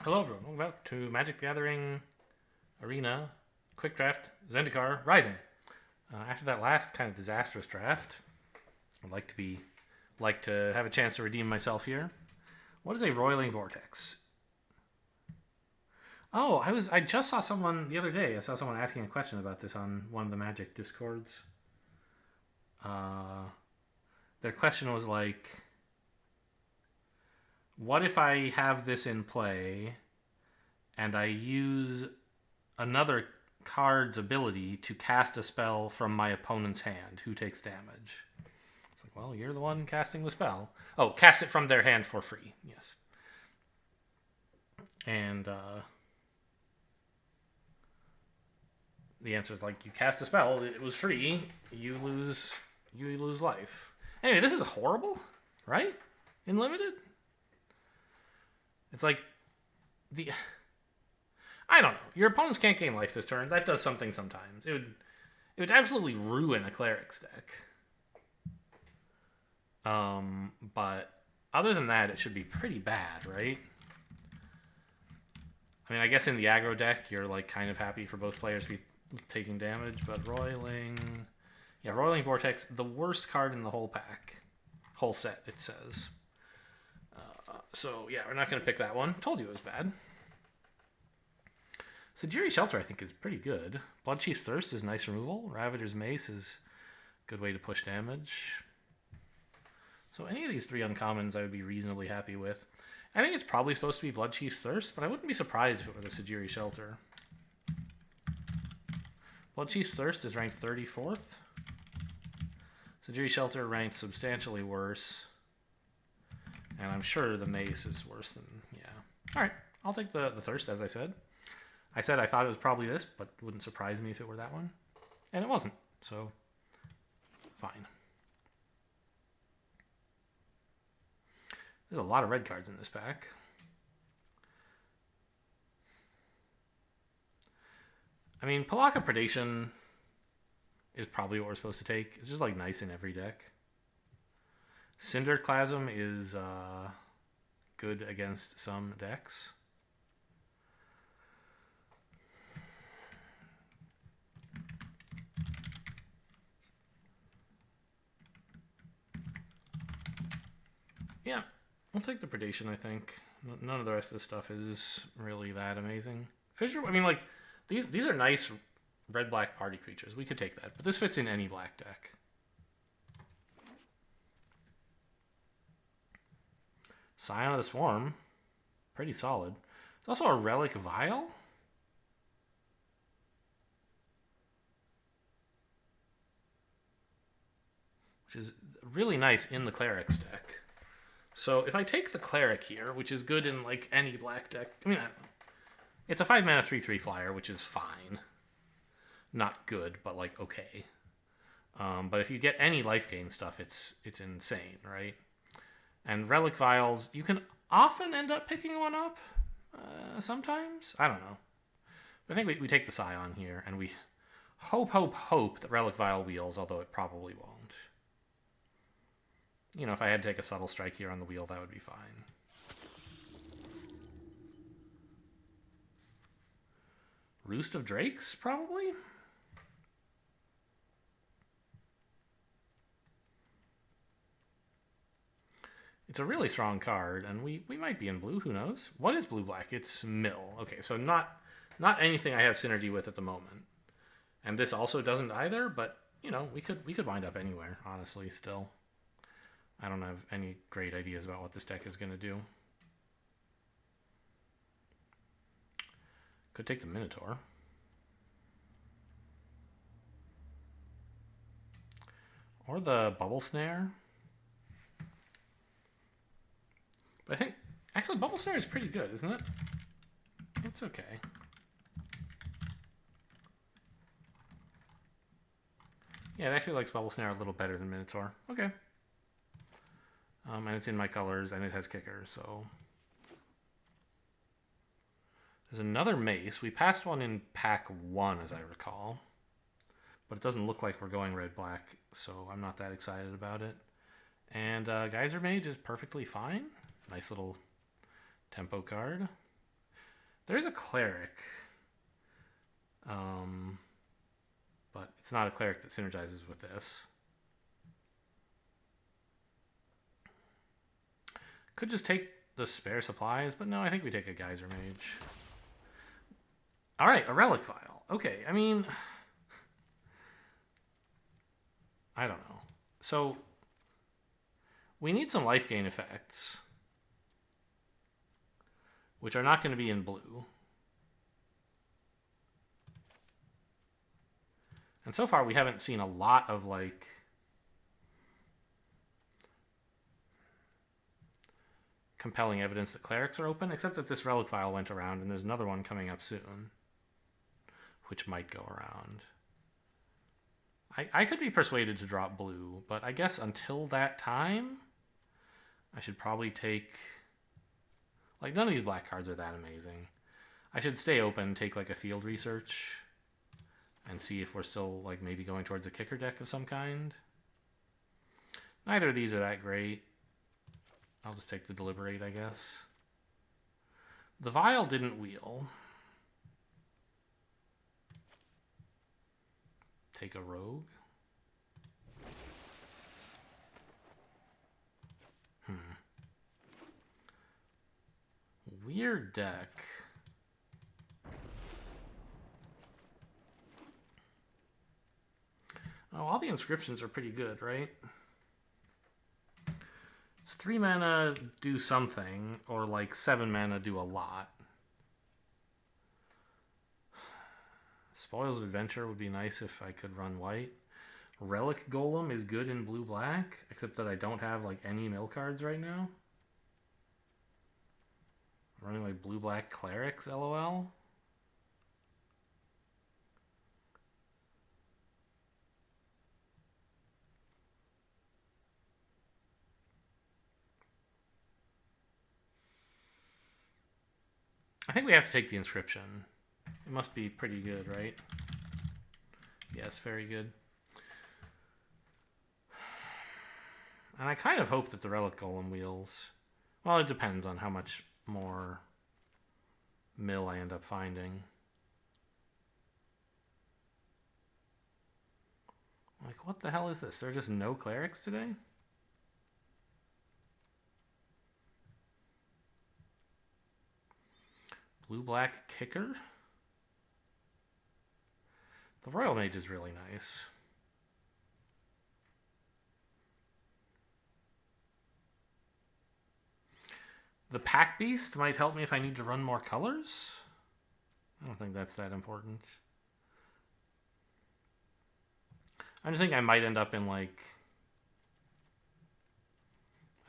Hello everyone, welcome back to Magic the Gathering Arena Quick Draft Zendikar Rising. After that last kind of disastrous draft, I'd like to have a chance to redeem myself here. What is a Roiling Vortex? Oh, I just saw someone the other day. I saw someone asking a question about this on one of the Magic Discords. Their question was like, what if I have this in play and I use another card's ability to cast a spell from my opponent's hand? Who takes damage? It's like, well, you're the one casting the spell. Oh, cast it from their hand for free. Yes. And the answer is like, you cast a spell, it was free, you lose life. Anyway, this is horrible, right? In limited? It's like I don't know. Your opponents can't gain life this turn. That does something sometimes. It would absolutely ruin a cleric's deck. But other than that, it should be pretty bad, right? I mean, I guess in the aggro deck, you're like kind of happy for both players to be taking damage, but Roiling Vortex, the worst card in the whole pack. Whole set, it says. So, yeah, we're not going to pick that one. Told you it was bad. Sajiri Shelter, I think, is pretty good. Bloodchief's Thirst is nice removal. Ravager's Mace is a good way to push damage. So any of these three uncommons I would be reasonably happy with. I think it's probably supposed to be Bloodchief's Thirst, but I wouldn't be surprised if it were the Sajiri Shelter. Bloodchief's Thirst is ranked 34th. Sajiri Shelter ranked substantially worse. And I'm sure the Mace is worse than, yeah. Alright, I'll take the Thirst, as I said. I said I thought it was probably this, but it wouldn't surprise me if it were that one. And it wasn't, so fine. There's a lot of red cards in this pack. I mean, Palaka Predation is probably what we're supposed to take. It's just like nice in every deck. Cinderclasm is good against some decks. Yeah, I'll take the Predation, I think. None of the rest of the stuff is really that amazing. Fissure, I mean, like, these are nice red-black party creatures. We could take that, but this fits in any black deck. Scion of the Swarm, pretty solid. There's also a Relic Vial. Which is really nice in the Cleric's deck. So if I take the Cleric here, which is good in like any black deck, I mean, I don't know. It's a 5-mana 3/3 flyer, which is fine. Not good, but like okay. But if you get any life gain stuff, it's insane, right? And Relic Vials, you can often end up picking one up. Sometimes. I don't know. But I think we take the Scion here, and we hope that Relic Vial wheels, although it probably won't. You know, if I had to take a Subtle Strike here on the wheel, that would be fine. Roost of Drakes, probably? It's a really strong card, and we might be in blue, who knows? What is blue-black? It's Mill. Okay, so not anything I have synergy with at the moment. And this also doesn't either, but, you know, we could wind up anywhere, honestly, still. I don't have any great ideas about what this deck is going to do. Could take the Minotaur. Or the Bubble Snare. But I think, actually, Bubble Snare is pretty good, isn't it? It's okay. Yeah, it actually likes Bubble Snare a little better than Minotaur. Okay. And it's in my colors, and it has Kicker, so... There's another Mace. We passed one in pack 1, as I recall. But it doesn't look like we're going red-black, so I'm not that excited about it. And Geyser Mage is perfectly fine. Nice little tempo card. There's a cleric. But it's not a cleric that synergizes with this. Could just take the spare supplies, but no, I think we take a Geyser Mage. Alright, a Relic Vial. Okay, I mean... I don't know. So, we need some life gain effects, which are not going to be in blue. And so far, we haven't seen a lot of, like, compelling evidence that clerics are open, except that this Relic Vial went around, and there's another one coming up soon, which might go around. I could be persuaded to drop blue, but I guess until that time, I should probably take... Like, none of these black cards are that amazing. I should stay open, take, like, a field research, and see if we're still, like, maybe going towards a kicker deck of some kind. Neither of these are that great. I'll just take the Deliberate, I guess. The Vial didn't wheel. Take a Rogue. Weird deck. Oh, all the inscriptions are pretty good, right? It's 3 mana, do something, or like 7 mana, do a lot. Spoils of Adventure would be nice if I could run white. Relic Golem is good in blue-black, except that I don't have like any mill cards right now. I'm running like blue-black clerics, lol. I think we have to take the Inscription. It must be pretty good, right? Yes, very good. And I kind of hope that the Relic Golem wheels. Well, it depends on how much more mill I end up finding. Like, what the hell is this? There are just no clerics today? Blue-black kicker? The Royal Mage is really nice. The Pack Beast might help me if I need to run more colors. I don't think that's that important. I just think I might end up in, like,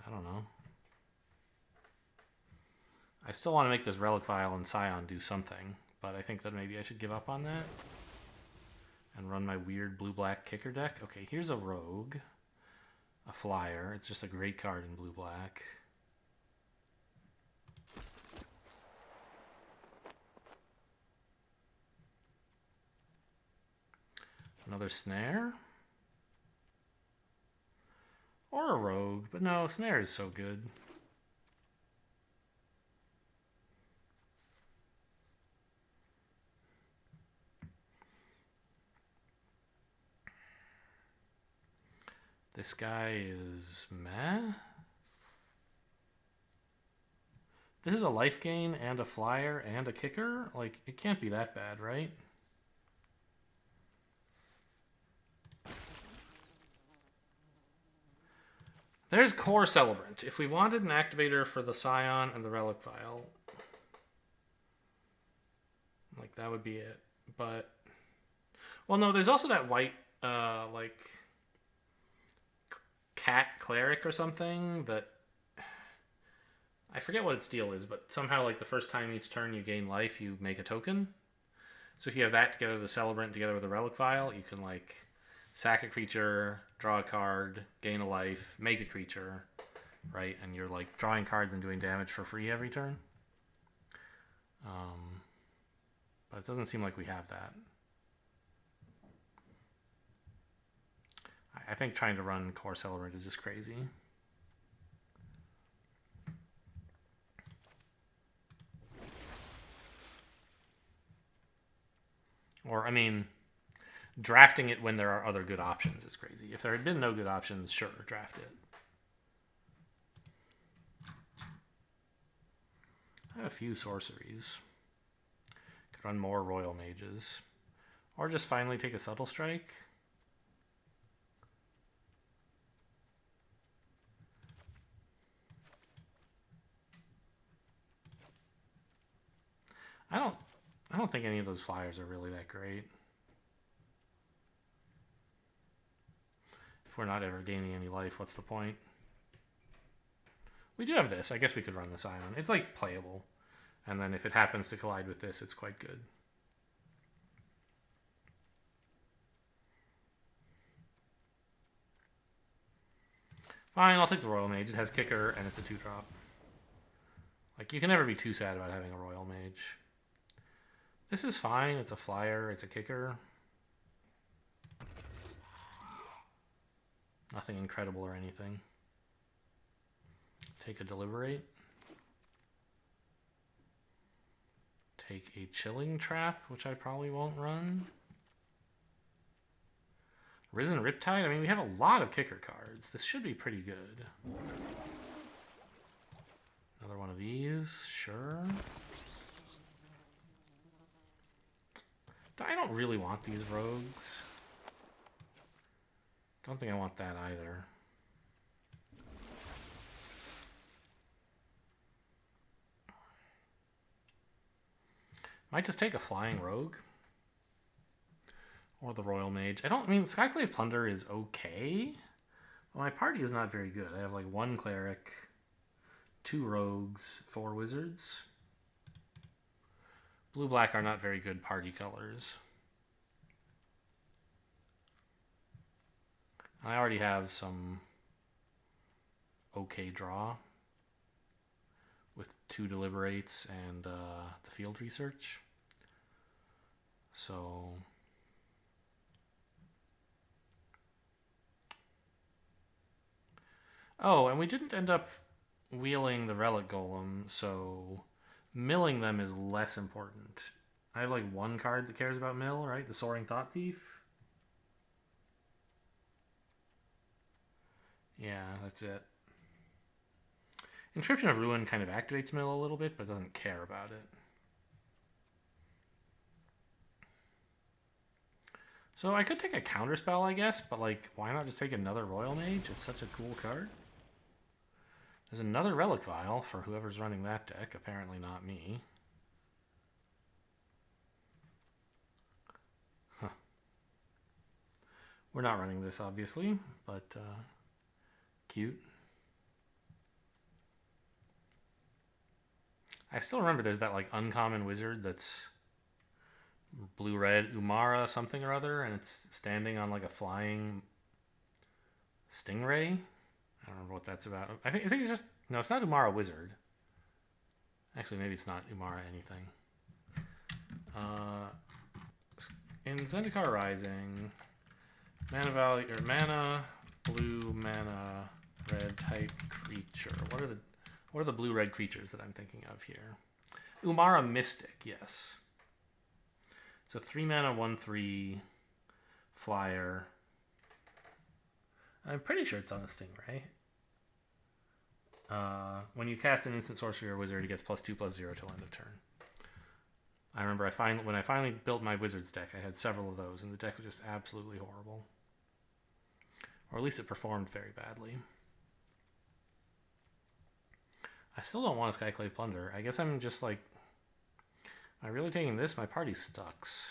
I don't know. I still want to make this Relic Vial and Scion do something, but I think that maybe I should give up on that and run my weird blue-black kicker deck. Okay, here's a Rogue, a Flyer. It's just a great card in blue-black. Another Snare. Or a Rogue, but no, Snare is so good. This guy is meh. This is a life gain and a flyer and a kicker? Like, it can't be that bad, right? There's Core Celebrant. If we wanted an activator for the Scion and the Relic Vial, like, that would be it. But, well, no, there's also that white, like, cat cleric or something that I forget what its deal is, but somehow, like, the first time each turn you gain life, you make a token. So if you have that together with the Celebrant together with the Relic Vial, you can, like, sack a creature, draw a card, gain a life, make a creature, right? And you're, like, drawing cards and doing damage for free every turn. But it doesn't seem like we have that. I think trying to run Core Celebrant is just crazy. Or, I mean, drafting it when there are other good options is crazy. If there had been no good options, sure, draft it. I have a few sorceries. Could run more Royal Mages. Or just finally take a Subtle Strike. I don't think any of those flyers are really that great. If we're not ever gaining any life, what's the point? We do have this. I guess we could run this Ion. It's like playable. And then if it happens to collide with this, it's quite good. Fine, I'll take the Royal Mage. It has Kicker and it's a 2-drop. Like, you can never be too sad about having a Royal Mage. This is fine. It's a flyer. It's a Kicker. Nothing incredible or anything. Take a Deliberate. Take a Chilling Trap, which I probably won't run. Risen Riptide? I mean, we have a lot of Kicker cards. This should be pretty good. Another one of these, sure. I don't really want these rogues. Don't think I want that either. Might just take a flying rogue. Or the Royal Mage. I mean, Skyclave Plunder is okay. Well, my party is not very good. I have like 1 cleric, 2 rogues, 4 wizards. Blue-black are not very good party colors. I already have some okay draw with 2 Deliberates and the Field Research. So oh, and we didn't end up wheeling the Relic Golem, so milling them is less important. I have like 1 card that cares about mill, right? The Soaring Thought Thief. Yeah, that's it. Inscription of Ruin kind of activates mill a little bit, but doesn't care about it. So I could take a counterspell, I guess, but like, why not just take another Royal Mage? It's such a cool card. There's another Relic Vial for whoever's running that deck. Apparently not me. Huh. We're not running this, obviously, but cute. I still remember there's that like uncommon wizard that's blue-red Umara something or other, and it's standing on like a flying stingray. I don't remember what that's about. I think it's just... No, it's not Umara Wizard. Actually, maybe it's not Umara anything. In Zendikar Rising, mana value... Or mana, blue, mana, red type creature. What are the blue-red creatures that I'm thinking of here? Umara Mystic, yes. So 3 mana, 1/3 flyer. I'm pretty sure it's on the Stingray. When you cast an instant sorcery or wizard, it gets +2/+0 till end of turn. I remember when I finally built my wizards deck, I had several of those, and the deck was just absolutely horrible. Or at least it performed very badly. I still don't want a Skyclave Plunder. I guess I'm just like... Am I really taking this? My party sucks.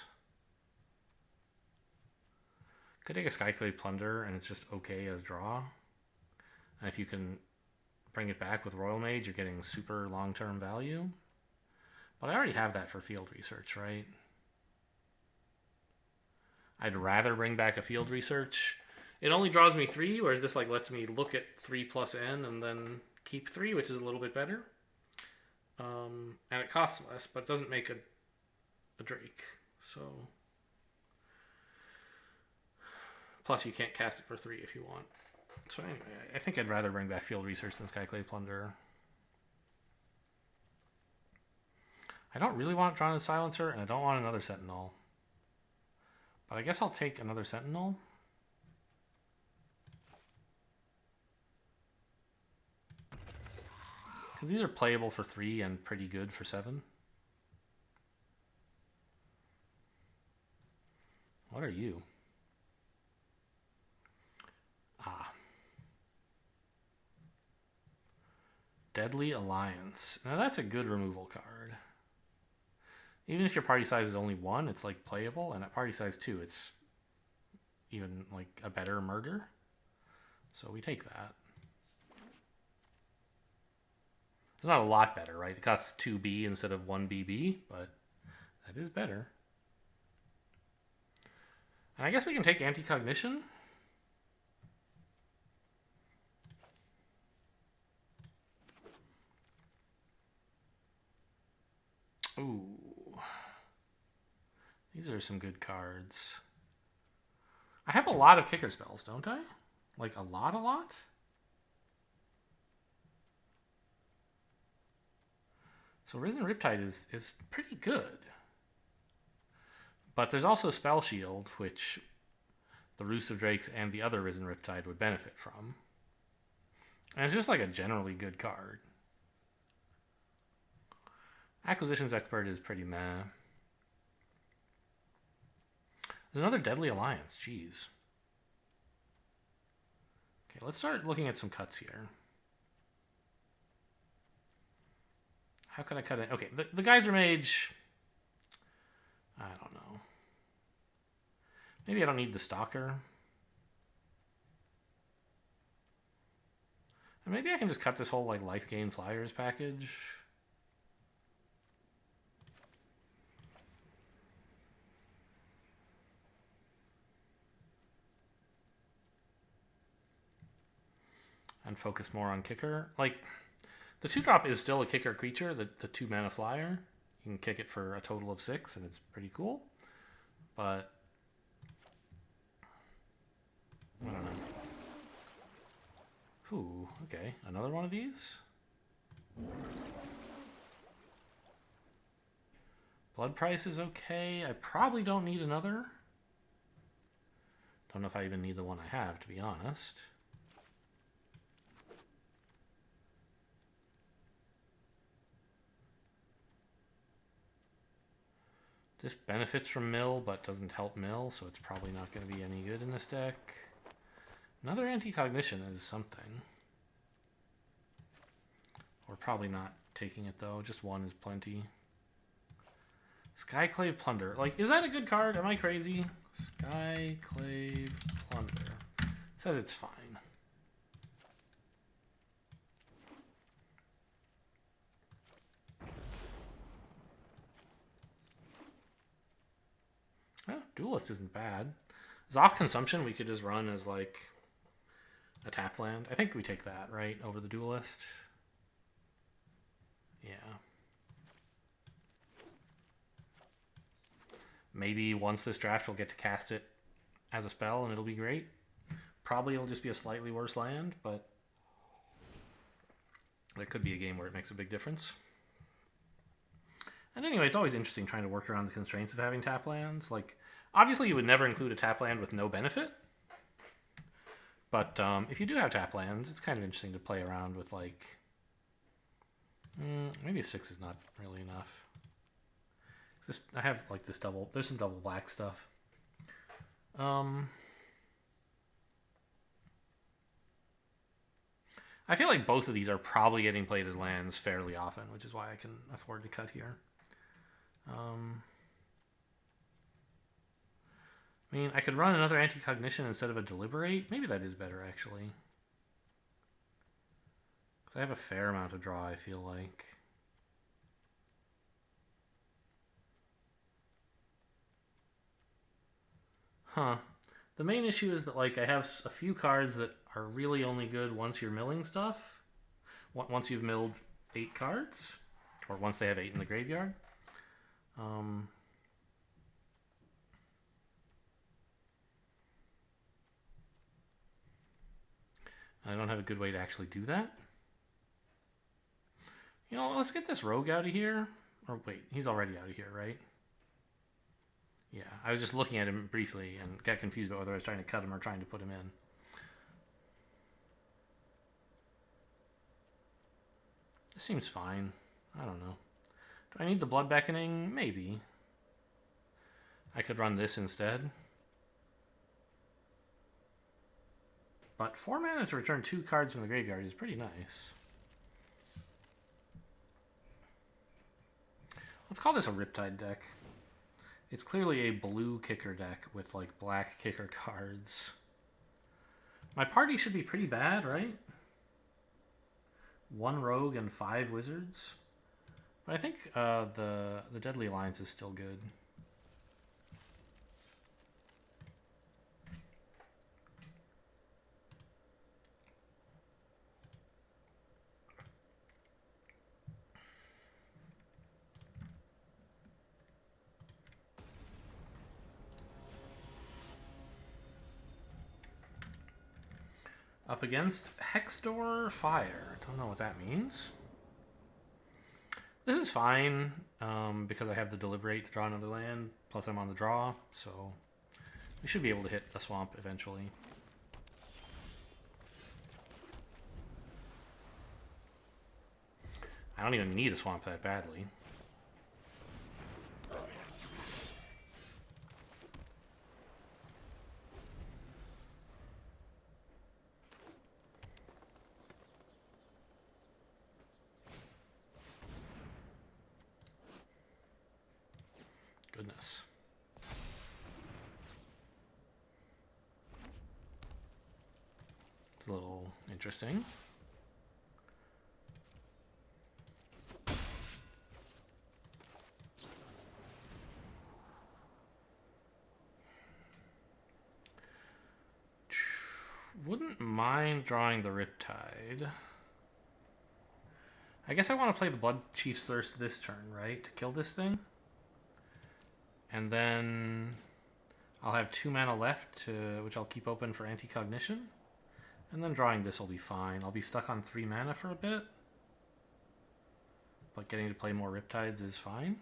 Could take a Skyclave Plunder, and it's just okay as draw. And if you can bring it back with Royal Mage, you're getting super long-term value. But I already have that for Field Research, right? I'd rather bring back a Field Research. It only draws me 3, whereas this like lets me look at 3 + N and then keep 3, which is a little bit better. And it costs less, but it doesn't make a Drake. So... Plus, you can't cast it for 3 if you want. So anyway, I think I'd rather bring back Field Research than Skyclave Plunder. I don't really want Drawn Silencer, and I don't want another Sentinel. But I guess I'll take another Sentinel. Because these are playable for 3 and pretty good for 7. What are you? Ah. Deadly Alliance. Now that's a good removal card. Even if your party size is only 1, it's like playable, and at party size 2, it's even like a better murder. So we take that. It's not a lot better, right? It costs 2B instead of 1BB, but that is better. And I guess we can take Anti-Cognition. Ooh. These are some good cards. I have a lot of kicker spells, don't I? Like a lot? So Risen Riptide is pretty good. But there's also Spell Shield, which the Roost of Drakes and the other Risen Riptide would benefit from. And it's just like a generally good card. Acquisitions Expert is pretty meh. There's another Deadly Alliance, jeez. Okay, let's start looking at some cuts here. How could I cut it? Okay, the Geyser Mage, I don't know. Maybe I don't need the Stalker. And maybe I can just cut this whole like life gain flyers package. And focus more on kicker. Like, the 2-drop is still a kicker creature, the 2-mana flyer. You can kick it for a total of 6, and it's pretty cool. But I don't know. Ooh, okay. Another one of these? Blood Price is okay. I probably don't need another. Don't know if I even need the one I have, to be honest. This benefits from mill, but doesn't help mill, so it's probably not going to be any good in this deck. Another Anti-Cognition is something. We're probably not taking it, though. Just one is plenty. Skyclave Plunder. Like, is that a good card? Am I crazy? Skyclave Plunder. It says it's fine. Oh, Duelist isn't bad. Zoff Consumption we could just run as like a tap land. I think we take that, right? Over the Duelist. Yeah. Maybe once this draft we'll get to cast it as a spell and it'll be great. Probably it'll just be a slightly worse land, but there could be a game where it makes a big difference. And anyway, it's always interesting trying to work around the constraints of having tap lands. Like, obviously you would never include a tap land with no benefit. But if you do have tap lands, it's kind of interesting to play around with, like... maybe a 6 is not really enough. I have, like, this double... There's some double black stuff. I feel like both of these are probably getting played as lands fairly often, which is why I can afford to cut here. I mean, I could run another Anti-Cognition instead of a Deliberate. Maybe that is better, actually. Because I have a fair amount of draw, I feel like. Huh. The main issue is that, like, I have a few cards that are really only good once you're milling stuff. Once you've milled 8 cards. Or once they have 8 in the graveyard. I don't have a good way to actually do that. Let's get this rogue out of here. Or wait, he's already out of here, right? Yeah, I was just looking at him briefly and got confused about whether I was trying to cut him or trying to put him in. This seems fine. I don't know. Do I need the Blood Beckoning? Maybe. I could run this instead. But 4 mana to return 2 cards from the graveyard is pretty nice. Let's call this a Riptide deck. It's clearly a blue kicker deck with like black kicker cards. My party should be pretty bad, right? 1 rogue and 5 wizards. But I think the Deadly Alliance is still good. Up against Hexdor Fire. Don't know what that means. This is fine because I have the Deliberate to draw another land, plus I'm on the draw, so we should be able to hit a swamp eventually. I don't even need a swamp that badly. Goodness. It's a little interesting. Wouldn't mind drawing the Riptide. I guess I want to play the Blood Chief's Thirst this turn, right? To kill this thing. And then I'll have 2 mana left, which I'll keep open for Anti-Cognition. And then drawing this will be fine. I'll be stuck on 3 mana for a bit. But getting to play more Riptides is fine.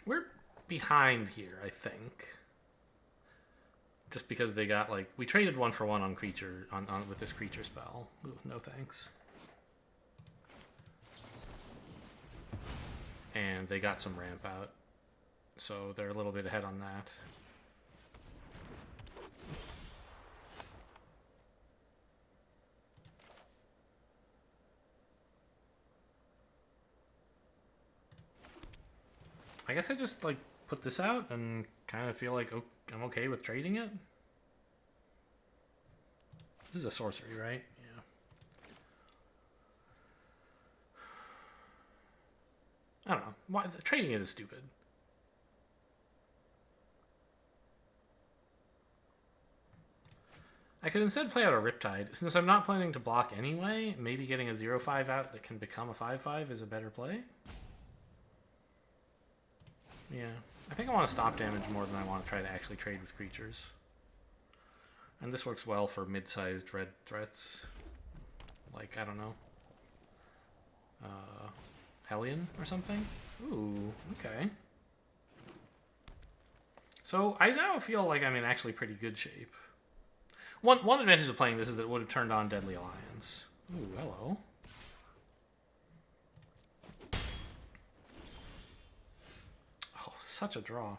We're behind here, I think. Just because they got, like... We traded 1 for 1 on creature... on with this creature spell. Ooh, no thanks. And they got some ramp out. So they're a little bit ahead on that. I guess I just, like, put this out and kind of feel like I'm okay with trading it. This is a sorcery, right? Yeah. I don't know. Why trading it is stupid. I could instead play out a Riptide. Since I'm not planning to block anyway, maybe getting a 0/5 out that can become a 5/5 is a better play. Yeah, I think I want to stop damage more than I want to try to actually trade with creatures. And this works well for mid-sized red threats. Like, I don't know. Hellion or something? Ooh, okay. So I now feel like I'm in actually pretty good shape. One advantage of playing this is that it would have turned on Deadly Alliance. Ooh, hello. Such a draw.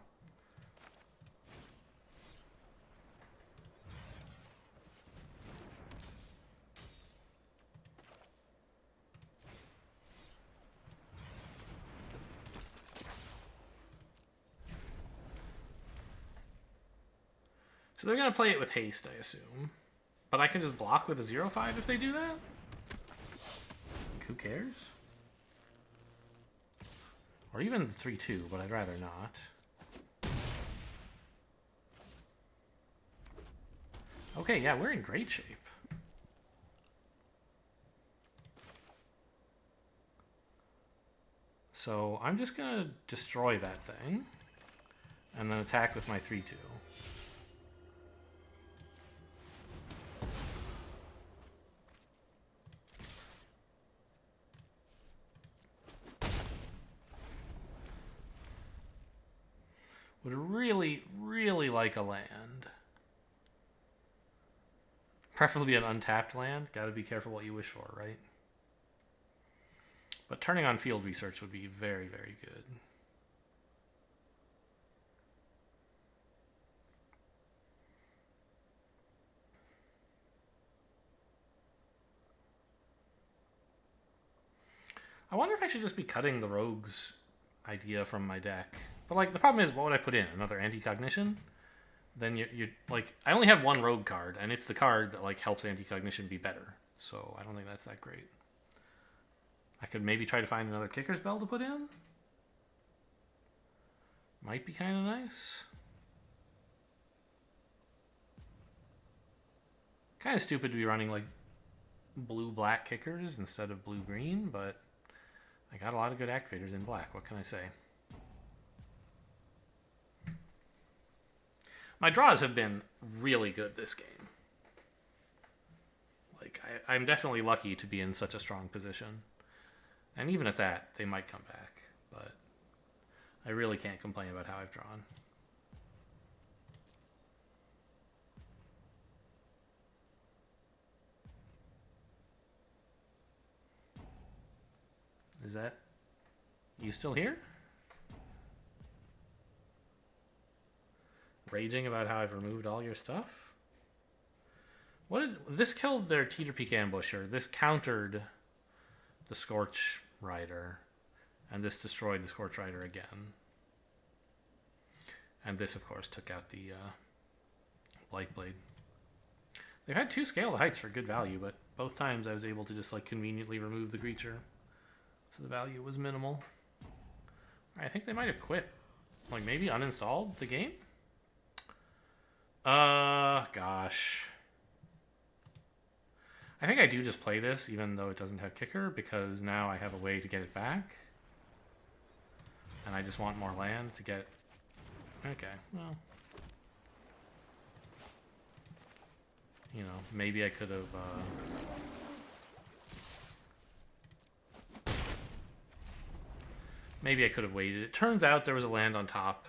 So they're going to play it with haste, I assume. But I can just block with a 0/5 if they do that? Like, who cares? Or even the 3/2, but I'd rather not. Okay, yeah, we're in great shape. So I'm just going to destroy that thing and then attack with my 3-2. Would really, really like a land. Preferably an untapped land. Gotta be careful what you wish for, right? But turning on field research would be very, very good. I wonder if I should just be cutting the rogues idea from my deck. But like the problem is, what would I put in? Another anti-cognition? Then you're like, I only have one rogue card, and it's the card that like helps anti-cognition be better. So I don't think that's that great. I could maybe try to find another kicker spell to put in. Might be kind of nice. Kind of stupid to be running like blue-black kickers instead of blue-green, but I got a lot of good activators in black. What can I say? My draws have been really good this game. Like, I'm definitely lucky to be in such a strong position. And even at that, they might come back. But I really can't complain about how I've drawn. Is that... You still here? Raging about how I've removed all your stuff? What did... This killed their Teeter Peak Ambusher. This countered the Scorch Rider. And this destroyed the Scorch Rider again. And this, of course, took out the Blightblade. They've had 2 Scale the Heights for good value, but both times I was able to just like conveniently remove the creature. So the value was minimal. I think they might have quit. Like maybe uninstalled the game? Gosh. I think I do just play this even though it doesn't have kicker because now I have a way to get it back. And I just want more land to get... Okay, well... You know, maybe I could have... Maybe I could have waited. It turns out there was a land on top,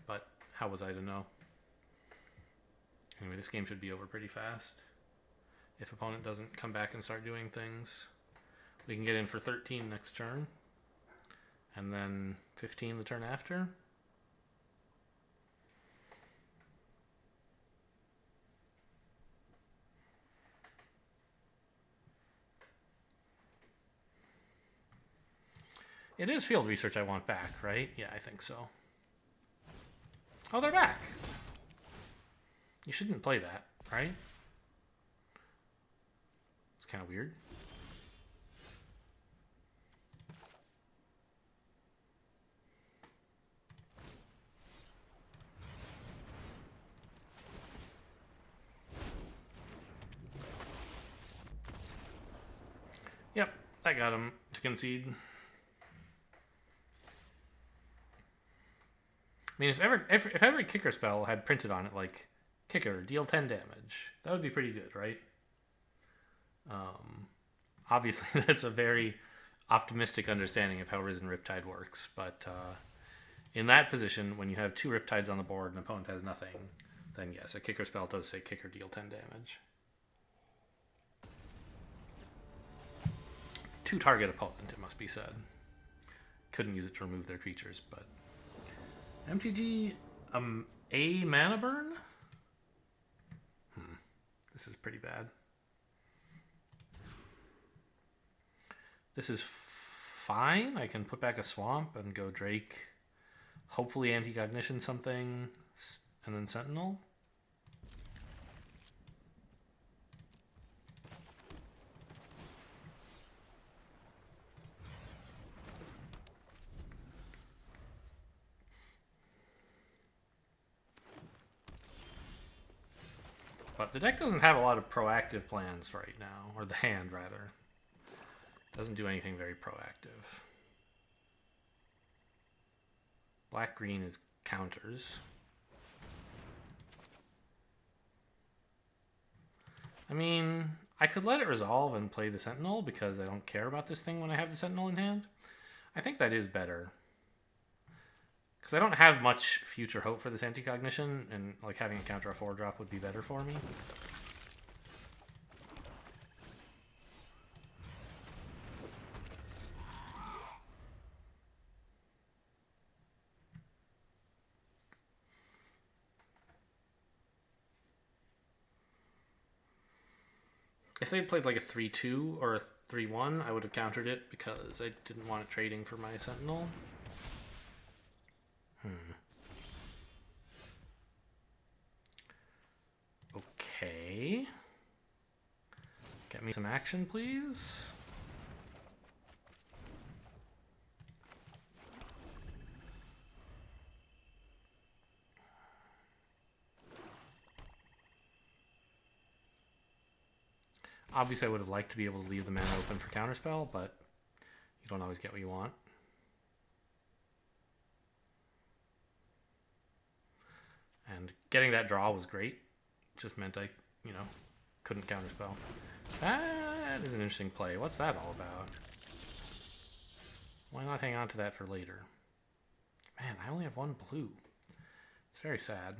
but how was I to know? Anyway, this game should be over pretty fast. If opponent doesn't come back and start doing things. We can get in for 13 next turn. And then 15 the turn after. It is field research I want back, right? Yeah, I think so. Oh, they're back. You shouldn't play that, right? It's kind of weird. Yep, I got him to concede. I mean, if every kicker spell had printed on it, like, kicker, deal 10 damage, that would be pretty good, right? Obviously, that's a very optimistic understanding of how Risen Riptide works, but in that position, when you have 2 Riptides on the board and an opponent has nothing, then yes, a kicker spell does say kicker, deal 10 damage. 2 target opponent, it must be said. Couldn't use it to remove their creatures, but... MTG, a mana burn? This is pretty bad. This is fine. I can put back a swamp and go Drake. Hopefully anti-cognition something, and then Sentinel. But the deck doesn't have a lot of proactive plans right now, or the hand, rather. Doesn't do anything very proactive. Black-green is counters. I mean, I could let it resolve and play the Sentinel because I don't care about this thing when I have the Sentinel in hand. I think that is better. Because I don't have much future hope for this Anti-Cognition, and like having a counter a 4-drop would be better for me. If they'd played like a 3-2 or a 3-1, I would have countered it because I didn't want it trading for my Sentinel. Okay. Get me some action, please. Obviously, I would have liked to be able to leave the mana open for counterspell, but you don't always get what you want. And getting that draw was great. Just meant I, couldn't counterspell. That is an interesting play. What's that all about? Why not hang on to that for later? Man, I only have one blue. It's very sad.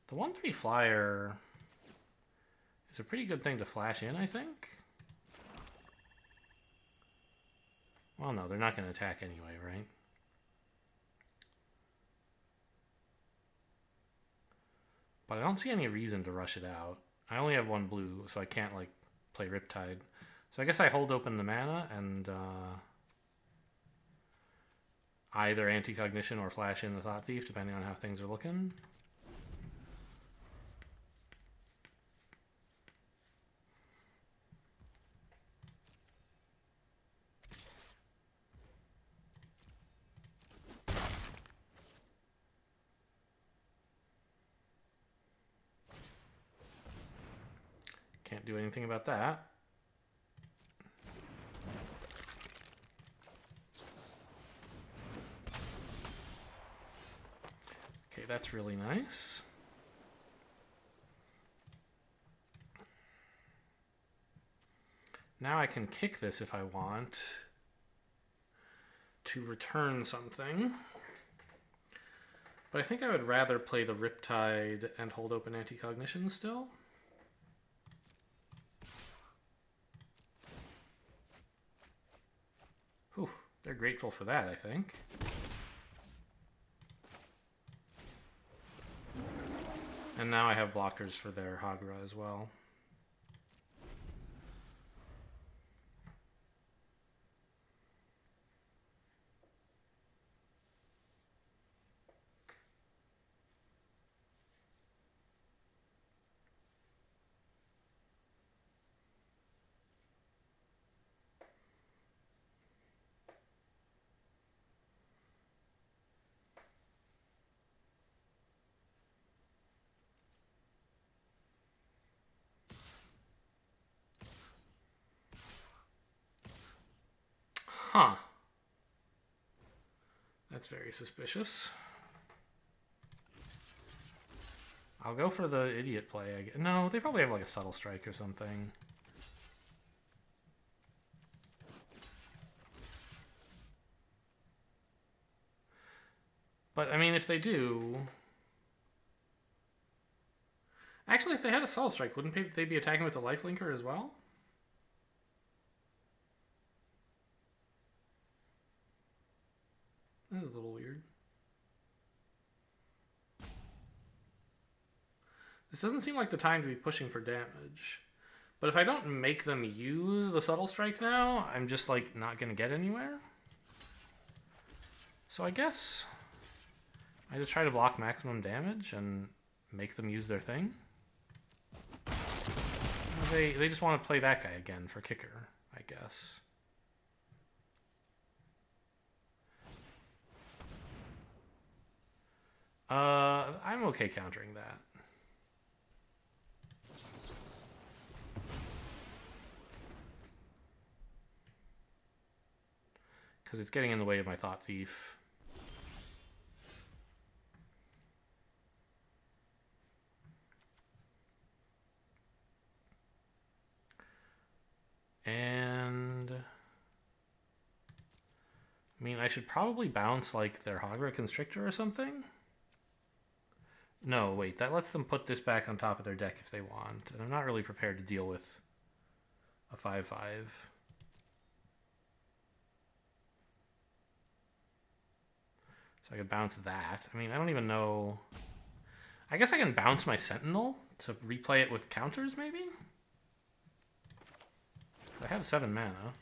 The 1/3 flyer is a pretty good thing to flash in, I think. Well, no, they're not going to attack anyway, right? But I don't see any reason to rush it out. I only have one blue, so I can't, play Riptide. So I guess I hold open the mana and either Anti-Cognition or flash in the Thought Thief, depending on how things are looking. Can't do anything about that. Okay, that's really nice. Now I can kick this if I want to return something. But I think I would rather play the Riptide and hold open Anti-Cognition still. Whew, they're grateful for that, I think. And now I have blockers for their Hagra as well. Huh. That's very suspicious. I'll go for the idiot play. I guess. No, they probably have like a subtle strike or something. But, I mean, if they do... Actually, if they had a subtle strike, wouldn't they be attacking with the lifelinker as well? This is a little weird. This doesn't seem like the time to be pushing for damage. But if I don't make them use the subtle strike now, I'm just, not going to get anywhere. So I guess I just try to block maximum damage and make them use their thing. They just want to play that guy again for kicker, I guess. I'm okay countering that. because it's getting in the way of my Thought Thief. And I mean, I should probably bounce like their Hagra Constrictor or something. No, wait, that lets them put this back on top of their deck if they want. And I'm not really prepared to deal with a 5/5. So I could bounce that. I mean, I don't even know. I guess I can bounce my Sentinel to replay it with counters, maybe? I have 7 mana.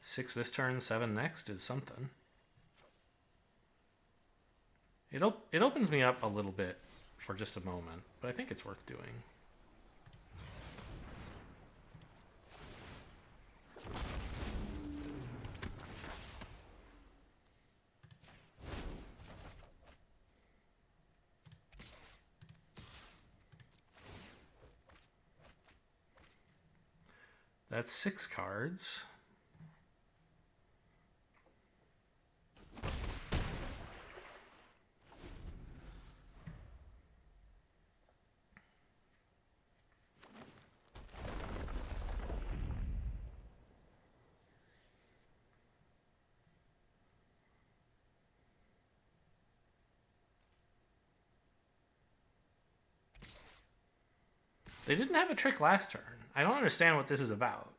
6 this turn, 7 next is something. It opens me up a little bit for just a moment, but I think it's worth doing. That's 6 cards. They didn't have a trick last turn. I don't understand what this is about.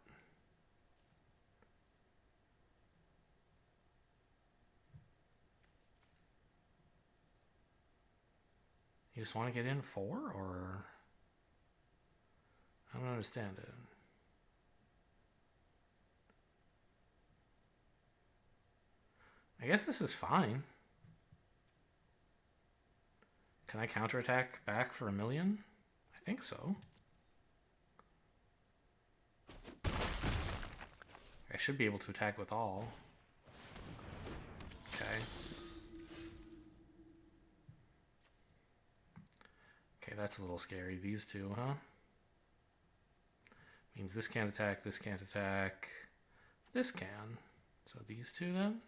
You just want to get in 4, or... I don't understand it. I guess this is fine. Can I counterattack back for 1,000,000? I think so. I should be able to attack with all. Okay. Okay, that's a little scary. These two, huh? Means this can't attack, this can't attack. This can. So these two then?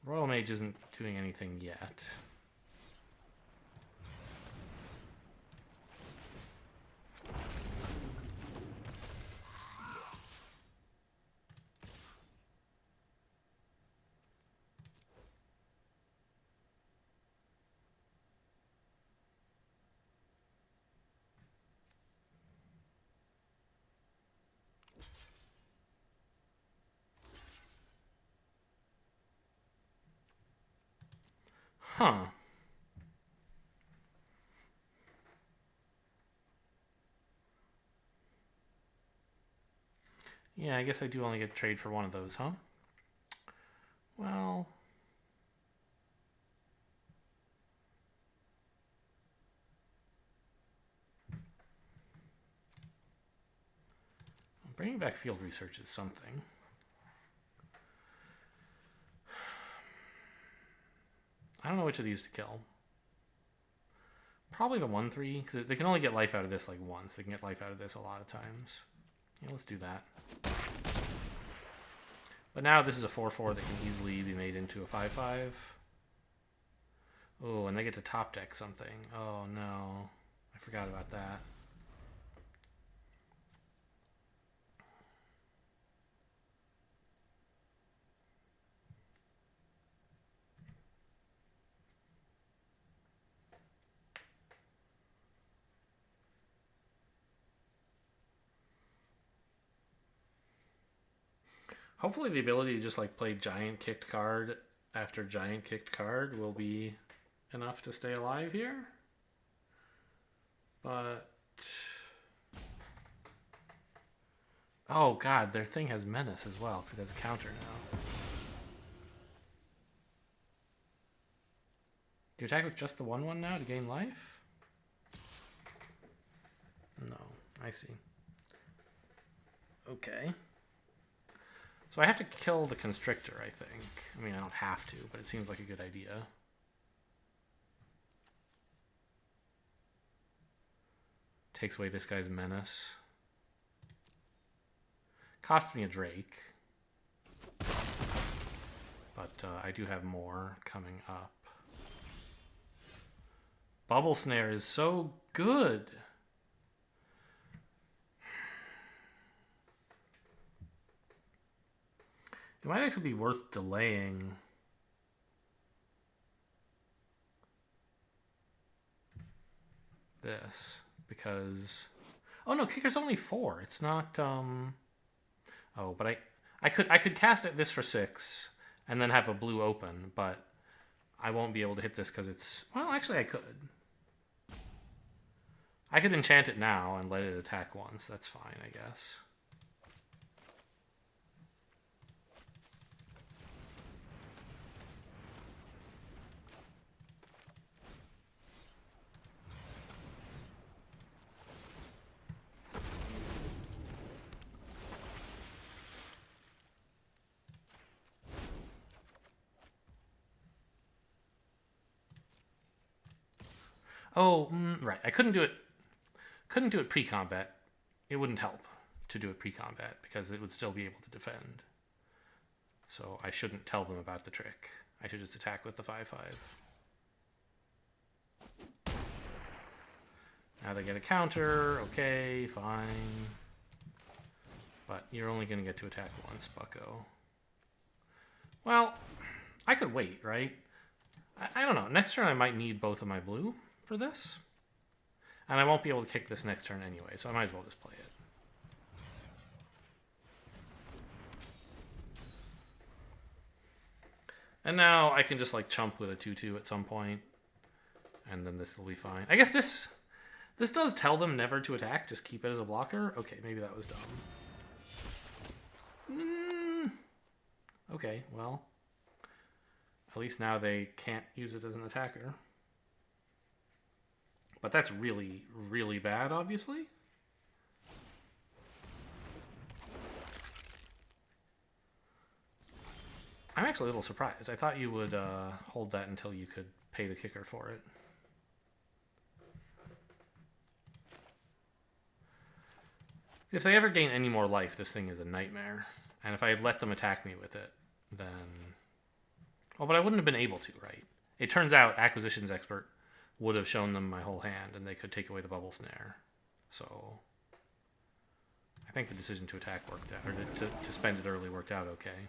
Royal Mage isn't doing anything yet. Huh. Yeah, I guess I do only get to trade for one of those, huh? Well... bringing back field research is something. I don't know which of these to kill. Probably the 1/3, because they can only get life out of this like once. They can get life out of this a lot of times. Yeah, let's do that. But now this is a 4/4 that can easily be made into a 5/5. Oh, and they get to top deck something. Oh no, I forgot about that. Hopefully the ability to just like play giant kicked card after giant kicked card will be enough to stay alive here. But... oh god, their thing has menace as well, because it has a counter now. Do you attack with just the 1/1 now to gain life? No, I see. Okay. So I have to kill the Constrictor, I think. I mean, I don't have to, but it seems like a good idea. Takes away this guy's menace. Cost me a Drake. But I do have more coming up. Bubble Snare is so good. It might actually be worth delaying. This because oh no, Kicker's only 4. It's not oh, but I could cast it this for 6 and then have a blue open, but I won't be able to hit this because it's well, actually I could. I could enchant it now and let it attack once. That's fine, I guess. Oh, right. I couldn't do it. Couldn't do it pre-combat. It wouldn't help to do it pre-combat because it would still be able to defend. So I shouldn't tell them about the trick. I should just attack with the 5/5. Now they get a counter. Okay, fine. But you're only going to get to attack once, bucko. Well, I could wait, right? I don't know. Next turn I might need both of my blue for this. And I won't be able to kick this next turn anyway, so I might as well just play it. And now I can just like chump with a 2/2 at some point, and then this will be fine. I guess this does tell them never to attack, just keep it as a blocker. Okay, maybe that was dumb. Okay, well, at least now they can't use it as an attacker. But that's really, really bad, obviously. I'm actually a little surprised. I thought you would hold that until you could pay the kicker for it. If they ever gain any more life, this thing is a nightmare. And if I had let them attack me with it, then... Well, but I wouldn't have been able to, right? It turns out Acquisitions Expert would have shown them my whole hand, and they could take away the Bubble Snare. So I think the decision to attack worked out, or to spend it early worked out okay.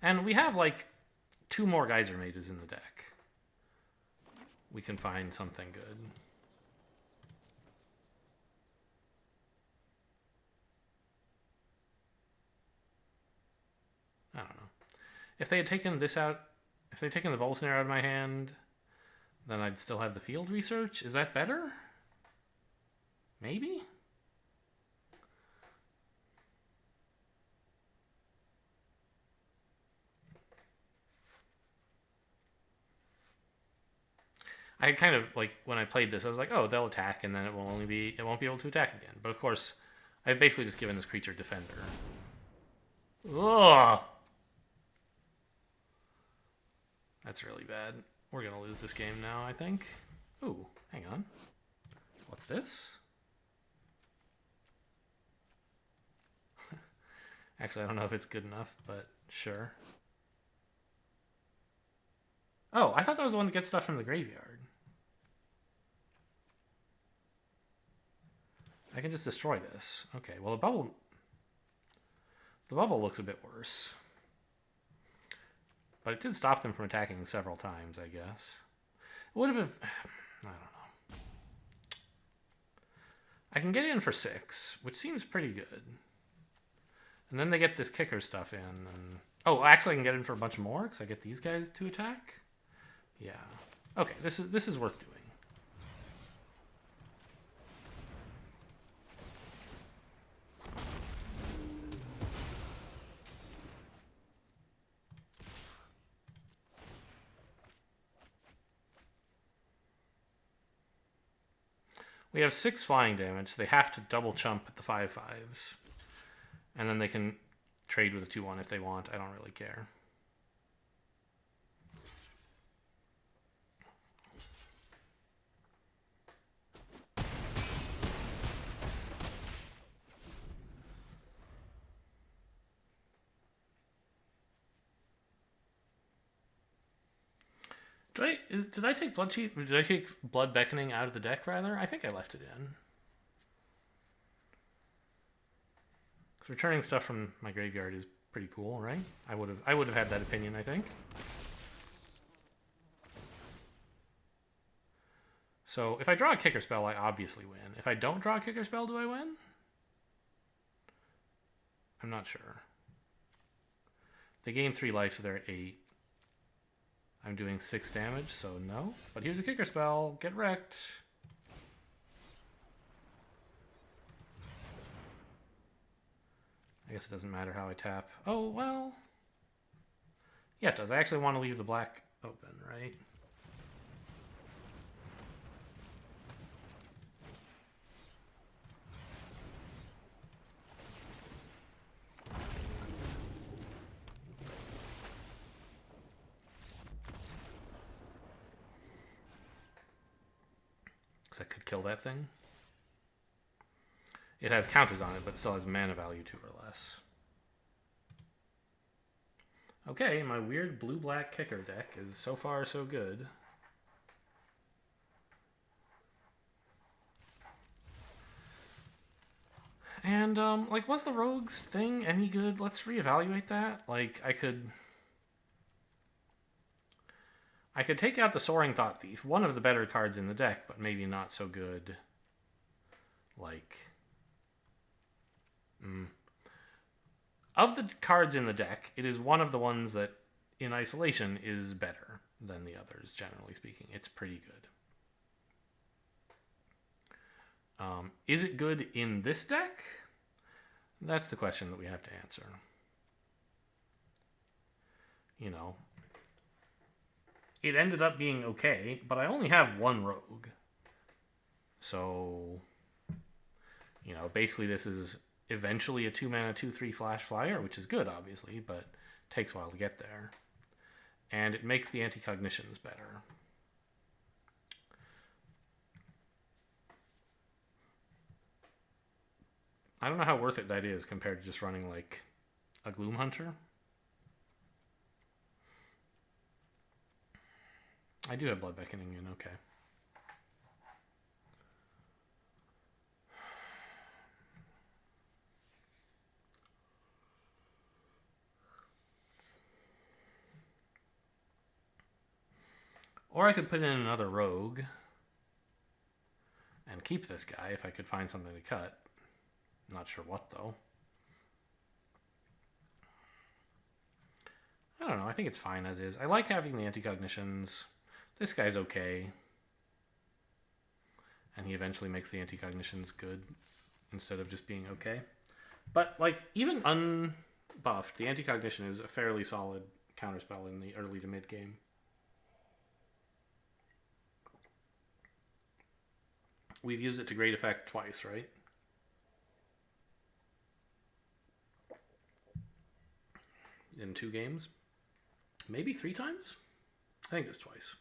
And we have, like, 2 more Geyser Mages in the deck. We can find something good. I don't know. If they had taken this out, if they'd taken the Bubble Snare out of my hand, then I'd still have the Field Research. Is that better? Maybe? I kind of, like, when I played this, I was like, oh, they'll attack, and then it won't be able to attack again. But, of course, I've basically just given this creature Defender. Ugh! That's really bad. We're going to lose this game now, I think. Ooh, hang on. What's this? Actually, I don't know if it's good enough, but sure. Oh, I thought that was the one that gets stuff from the graveyard. I can just destroy this. Okay, well, the bubble looks a bit worse. But it did stop them from attacking several times, I guess. It would have been... I don't know. I can get in for 6, which seems pretty good. And then they get this kicker stuff in. And... Oh, actually I can get in for a bunch more, because I get these guys to attack? Yeah. Okay, this is worth doing. We have 6 flying damage. They have to double chump at the 5/5s. And then they can trade with a 2/1 if they want. I don't really care. Did I take Did I take Blood Beckoning out of the deck, rather? I think I left it in. Because returning stuff from my graveyard is pretty cool, right? I would have had that opinion, I think. So if I draw a Kicker spell, I obviously win. If I don't draw a Kicker spell, do I win? I'm not sure. They gain 3 life, so they're at 8. I'm doing 6 damage, so no. But here's a Kicker spell. Get wrecked. I guess it doesn't matter how I tap. Oh, well. Yeah, it does. I actually want to leave the black open, right? Because I could kill that thing. It has counters on it, but still has mana value 2 or less. Okay, my weird blue-black Kicker deck is so far so good. And, like, was the Rogues thing any good? Let's reevaluate that. Like, I could take out the Soaring Thought Thief, one of the better cards in the deck, but maybe not so good. Like... Of the cards in the deck, it is one of the ones that, in isolation, is better than the others, generally speaking. It's pretty good. Is it good in this deck? That's the question that we have to answer. You know, it ended up being okay, but I only have 1 rogue. So, you know, basically this is eventually a 2-mana 2/3 flash flyer, which is good, obviously, but takes a while to get there. And it makes the anti-cognitions better. I don't know how worth it that is compared to just running, like, a Gloom Hunter. I do have Blood Beckoning in, okay. Or I could put in another rogue and keep this guy if I could find something to cut. Not sure what, though. I don't know. I think it's fine as is. I like having the anti-cognitions. This guy's okay. And he eventually makes the anti-cognitions good instead of just being okay. But, like, even unbuffed, the anti-cognition is a fairly solid counterspell in the early to mid game. We've used it to great effect twice, right? In 2 games. Maybe 3 times? I think just twice.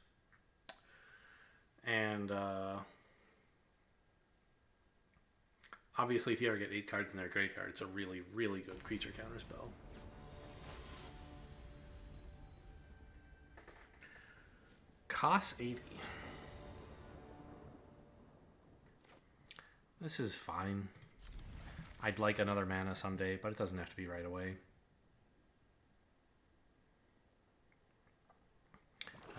And obviously if you ever get 8 cards in their graveyard, it's a really, really good creature counterspell. Costs 80. This is fine. I'd like another mana someday, but it doesn't have to be right away.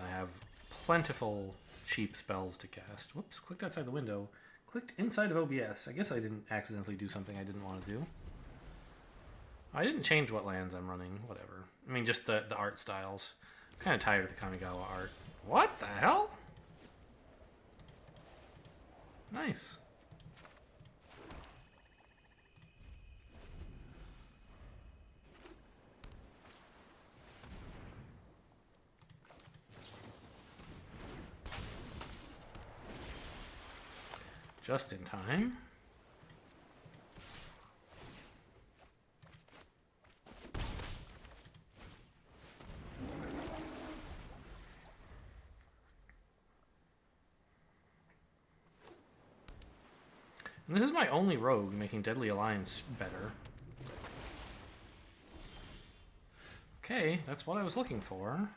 I have plentiful cheap spells to cast. Whoops, clicked outside the window. Clicked inside of OBS. I guess I didn't accidentally do something I didn't want to do. I didn't change what lands I'm running. Whatever. I mean, just the art styles. I'm kind of tired of the Kamigawa art. What the hell? Nice. Just in time. And this is my only rogue, making Deadly Alliance better. Okay, that's what I was looking for.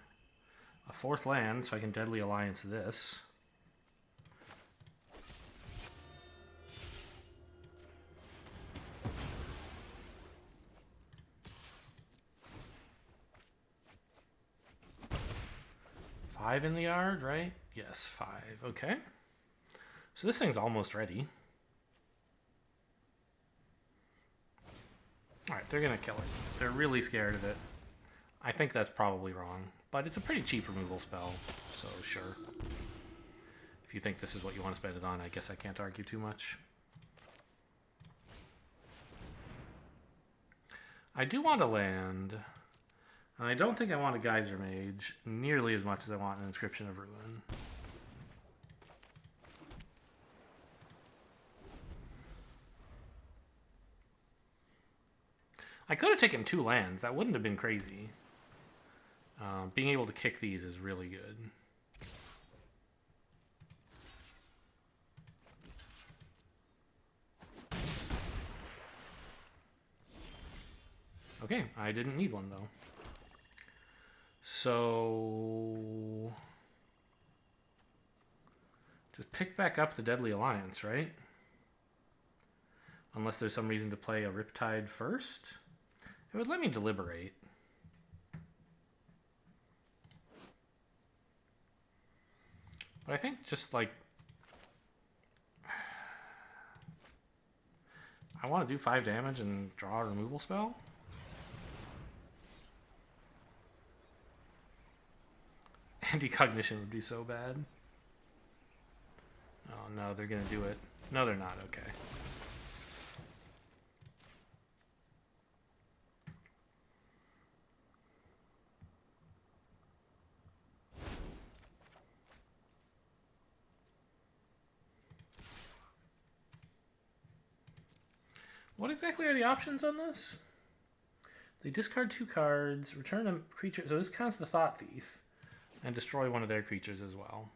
a 4th land so I can Deadly Alliance this. Five in the yard, right? Yes, 5. Okay. So this thing's almost ready. Alright, they're going to kill it. They're really scared of it. I think that's probably wrong, but it's a pretty cheap removal spell, so sure. If you think this is what you want to spend it on, I guess I can't argue too much. I do want to land, and I don't think I want a Geyser Mage nearly as much as I want an Inscription of Ruin. I could have taken 2 lands. That wouldn't have been crazy. Being able to kick these is really good. Okay, I didn't need one though. So just pick back up the Deadly Alliance, right? Unless there's some reason to play a Riptide first. It would let me deliberate. But I think just like... I want to do 5 damage and draw a removal spell. Anti-cognition would be so bad. Oh no, they're gonna do it. No, they're not. Okay. What exactly are the options on this? They discard 2 cards, return a creature. So this counts the Thought Thief, and destroy one of their creatures as well.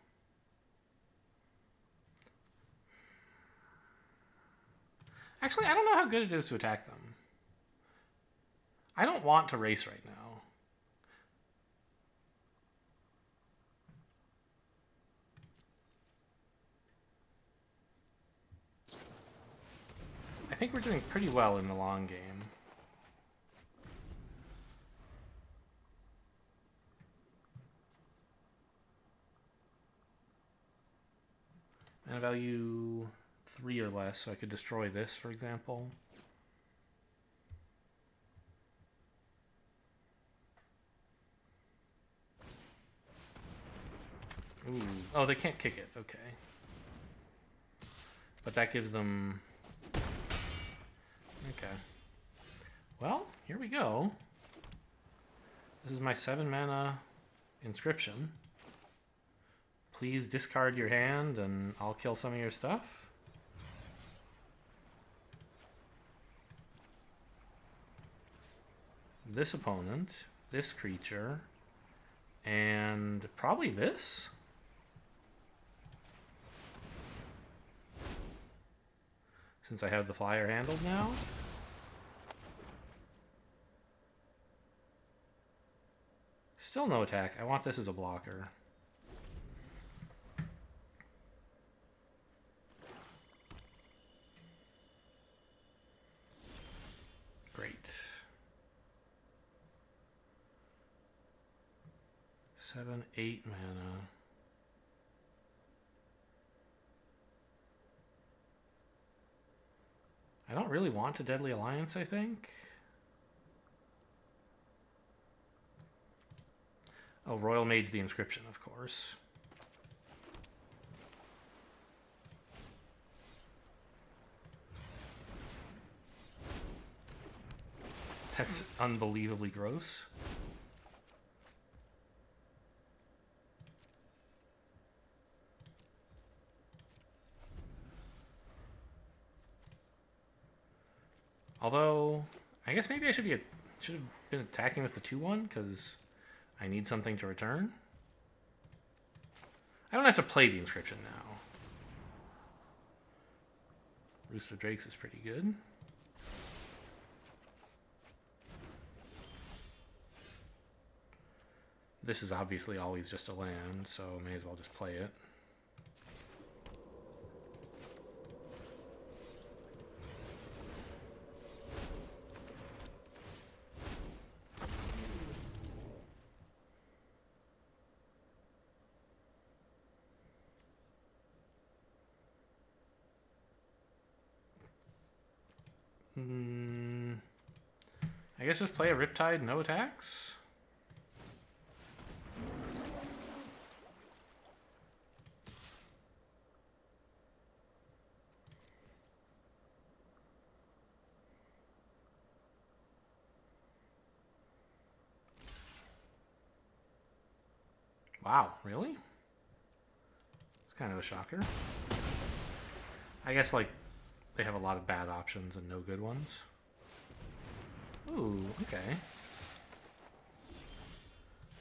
Actually, I don't know how good it is to attack them. I don't want to race right now. I think we're doing pretty well in the long game. Mana value 3 or less, so I could destroy this, for example. Ooh. Oh, they can't kick it. Okay. But that gives them... Okay. Well, here we go. This is my 7 mana inscription. Please discard your hand and I'll kill some of your stuff. This opponent, this creature, and probably this. Since I have the flyer handled now. Still no attack. I want this as a blocker. Great. 7, 8 mana. I don't really want a Deadly Alliance, I think. Oh, Royal Mage the Inscription, of course. That's unbelievably gross. Although, I guess maybe I should have been attacking with the 2/1 because I need something to return. I don't have to play the inscription now. Roost of Drakes is pretty good. This is obviously always just a land, so may as well just play it. I guess just play a Riptide, no attacks. Wow, really? It's kind of a shocker. I guess, like, they have a lot of bad options and no good ones. Ooh, okay.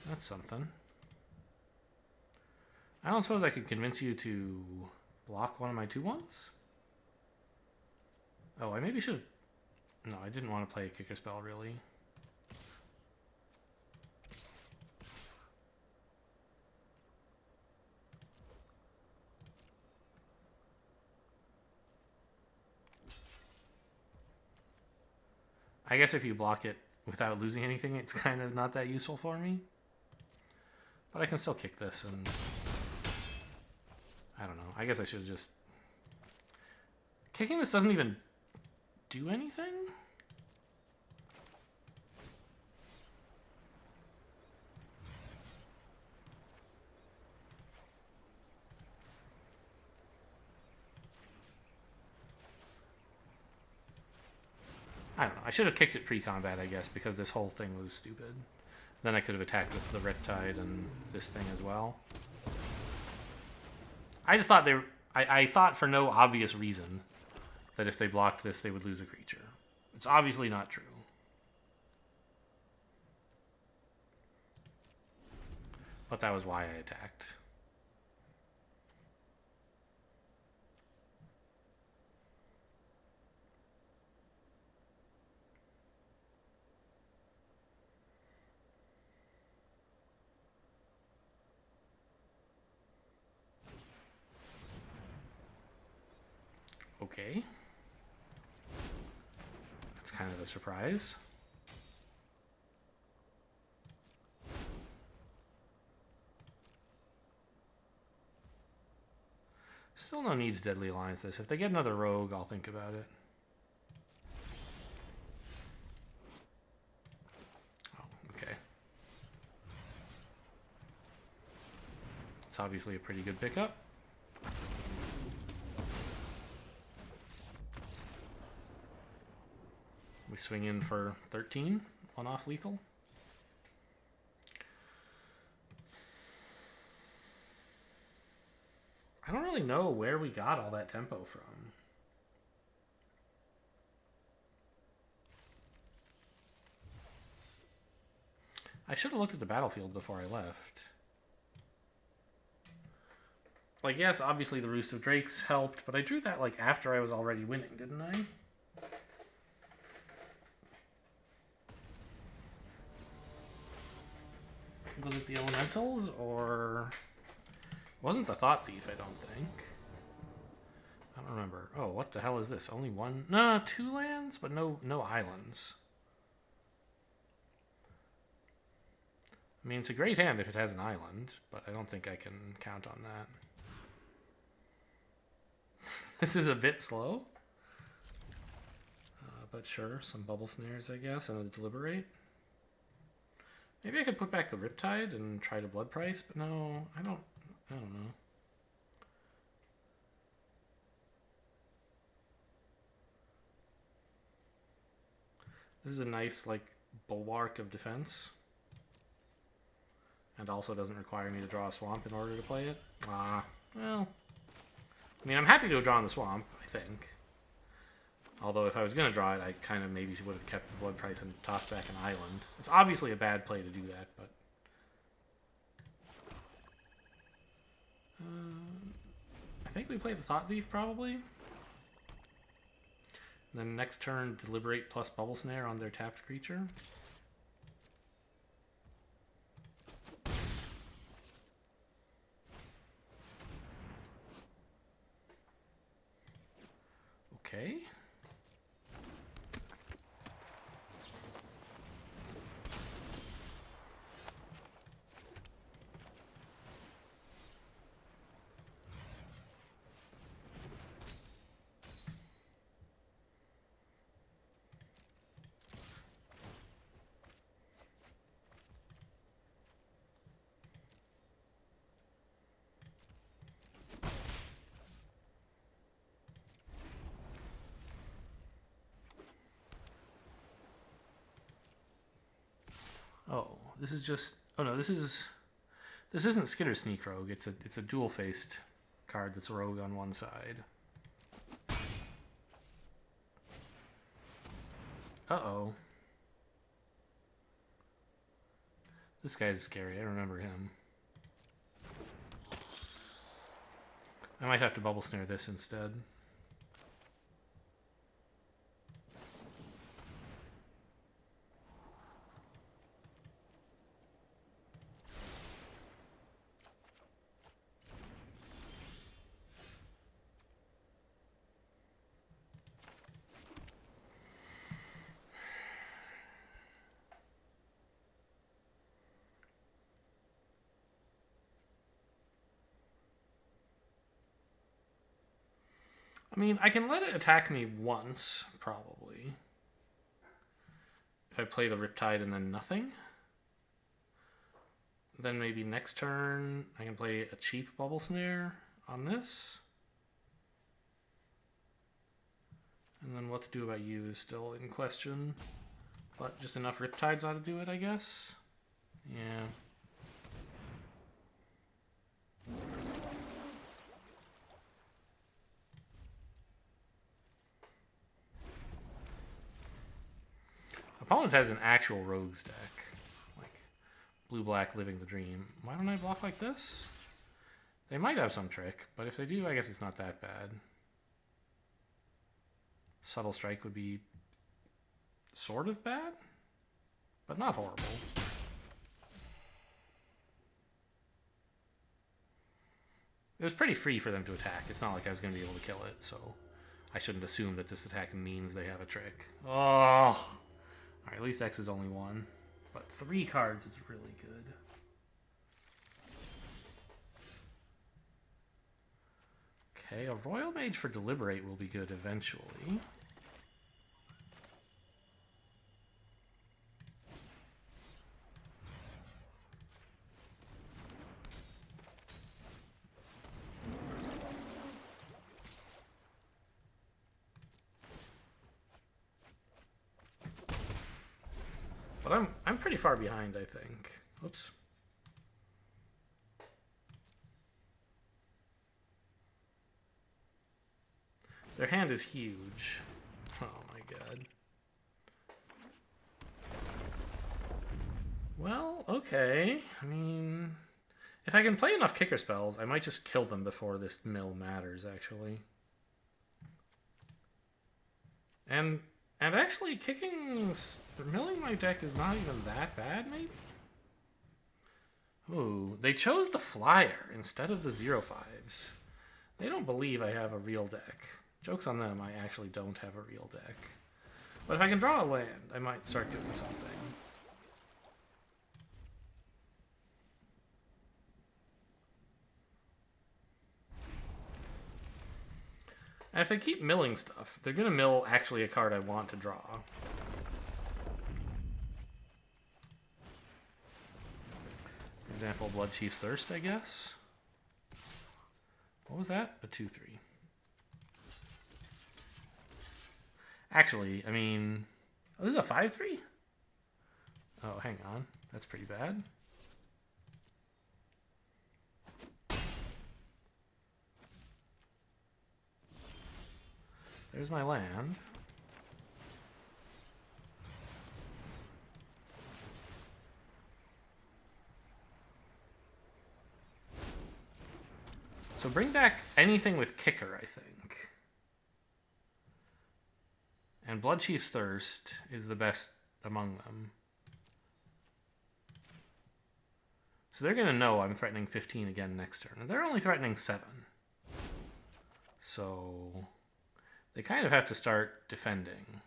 That's something. I don't suppose I could convince you to block one of my 2/1s? Oh, I maybe should have... No, I didn't want to play a kicker spell, really. I guess if you block it without losing anything, it's kind of not that useful for me. But I can still kick this, and... I don't know. I guess I should have just... Kicking this doesn't even do anything? I don't know. I should have kicked it pre-combat, I guess, because this whole thing was stupid. Then I could have attacked with the Riptide and this thing as well. I just thought I thought for no obvious reason that if they blocked this, they would lose a creature. It's obviously not true. But that was why I attacked. Okay. That's kind of a surprise. Still no need to Deadly Alliance this. If they get another rogue, I'll think about it. Oh, okay. It's obviously a pretty good pickup. We swing in for 13, one off lethal. I don't really know where we got all that tempo from. I should have looked at the battlefield before I left. Like, yes, obviously the Roost of Drakes helped, but I drew that, like, after I was already winning, didn't I? Was it the Elementals, or... It wasn't the Thought Thief, I don't think. I don't remember. Oh, what the hell is this? Only one? No, 2 lands, but no islands. I mean, it's a great hand if it has an island, but I don't think I can count on that. This is a bit slow. But sure, some Bubble Snares, I guess, and a Deliberate. Maybe I could put back the Riptide and try to Blood Price, but no, I don't know. This is a nice, like, bulwark of defense. And also doesn't require me to draw a swamp in order to play it. Well... I mean, I'm happy to have drawn the swamp, I think. Although if I was going to draw it, I kind of maybe would have kept the Blood Price and tossed back an island. It's obviously a bad play to do that, but... I think we play the Thought Thief, probably. And then next turn, Deliberate plus Bubble Snare on their tapped creature. Okay. Oh, this is just. Oh no, this isn't Skitter Sneak Rogue. It's a dual faced card that's rogue on one side. Uh-oh. This guy's scary. I remember him. I might have to bubble snare this instead. I mean, I can let it attack me once, probably. If I play the Riptide and then nothing. Then maybe next turn I can play a cheap Bubble Snare on this. And then what to do about you is still in question. But just enough Riptides ought to do it, I guess. Yeah. Opponent has an actual rogues deck. Like blue-black Living the Dream. Why don't I block like this? They might have some trick, but if they do, I guess it's not that bad. Subtle Strike would be sort of bad, but not horrible. It was pretty free for them to attack. It's not like I was going to be able to kill it, so I shouldn't assume that this attack means they have a trick. Oh! Alright, at least X is only 1. But 3 cards is really good. Okay, a Royal Mage for Deliberate will be good eventually. But I'm pretty far behind, I think. Oops. Their hand is huge. Oh my god. Well, okay. I mean, if I can play enough kicker spells, I might just kill them before this mill matters, actually. And actually, milling my deck is not even that bad, maybe? Ooh, they chose the flyer instead of the 0/5s. They don't believe I have a real deck. Joke's on them, I actually don't have a real deck. But if I can draw a land, I might start doing something. And if they keep milling stuff, they're going to mill actually a card I want to draw. For example, Blood Chief's Thirst, I guess. What was that? A 2/3. Actually, I mean... Oh, this is a 5/3? Oh, hang on. That's pretty bad. There's my land. So bring back anything with kicker, I think. And Blood Chief's Thirst is the best among them. So they're going to know I'm threatening 15 again next turn. And they're only threatening 7. So They kind of have to start defending.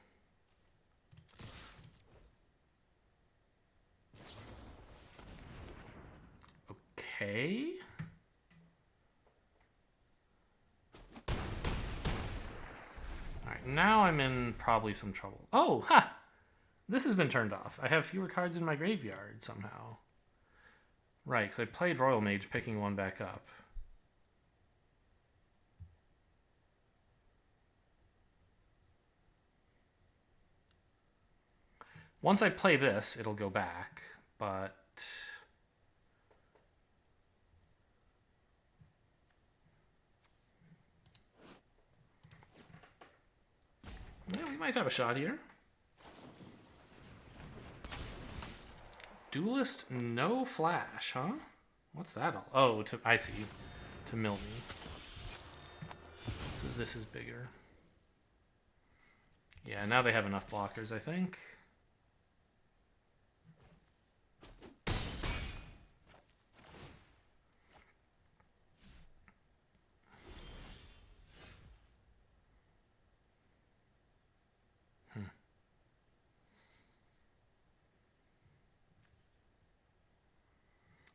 Okay. Alright, now I'm in probably some trouble. Oh, ha! This has been turned off. I have fewer cards in my graveyard somehow. Right, because I played Royal Mage picking one back up. Once I play this, it'll go back, but... yeah, we might have a shot here. Duelist, no flash, huh? What's that all? Oh, I see. To mill me. So this is bigger. Yeah, now they have enough blockers, I think.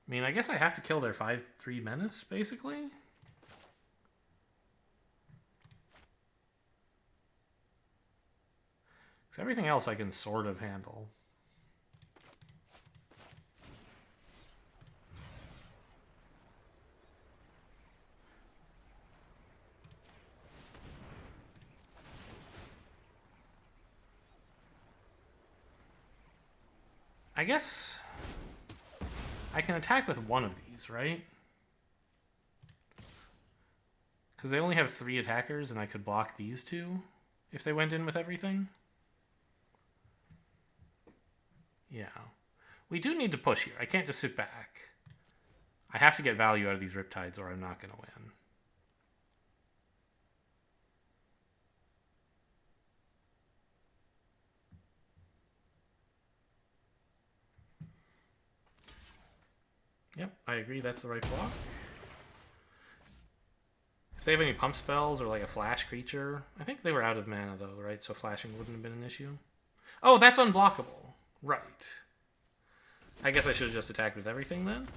I mean, I guess I have to kill their 5/3 menace, basically. Because everything else I can sort of handle. I guess I can attack with one of these, right? Because they only have 3 attackers, and I could block these 2 if they went in with everything. Yeah. We do need to push here. I can't just sit back. I have to get value out of these Riptides, or I'm not going to win. Yep, I agree. That's the right block. If they have any pump spells or like a flash creature, I think they were out of mana though, right? So flashing wouldn't have been an issue. Oh, that's unblockable. Right. I guess I should have just attacked with everything then.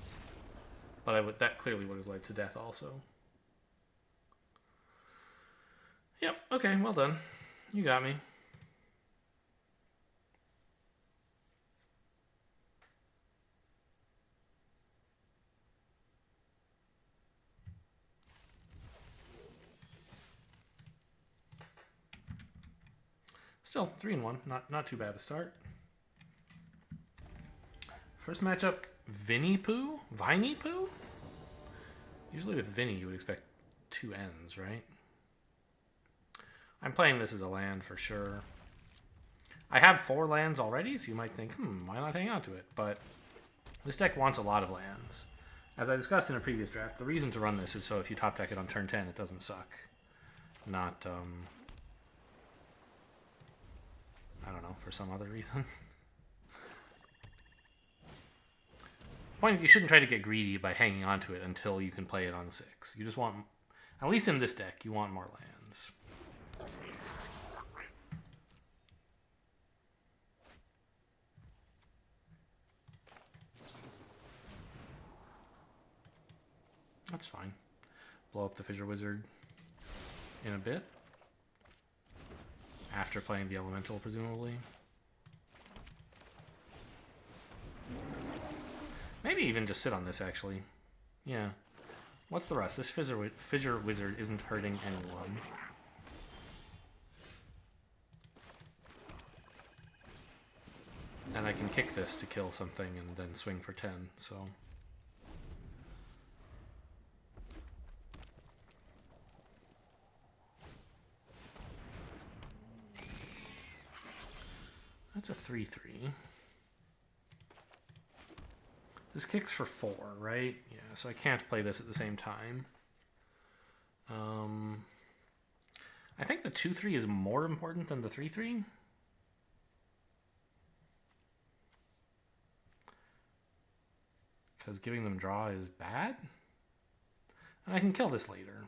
But that clearly would have led to death also. Yep, okay, well done. You got me. Still, 3-1. Not too bad to start. First matchup, Vinny Poo? Viney Poo? Usually with Vinny, you would expect 2 N's, right? I'm playing this as a land for sure. I have 4 lands already, so you might think, why not hang on to it? But this deck wants a lot of lands. As I discussed in a previous draft, the reason to run this is so if you top deck it on turn 10, it doesn't suck. Not, I don't know, for some other reason. The point is you shouldn't try to get greedy by hanging on to it until you can play it on 6. You just want, at least in this deck, you want more lands. That's fine. Blow up the Fissure Wizard in a bit. After playing the Elemental, presumably. Maybe even just sit on this, actually. Yeah. What's the rest? This Fissure Wizard isn't hurting anyone. And I can kick this to kill something and then swing for 10, so... That's a 3/3. This kicks for 4, right? Yeah, so I can't play this at the same time. I think the 2/3 is more important than the 3/3. Because giving them draw is bad. And I can kill this later.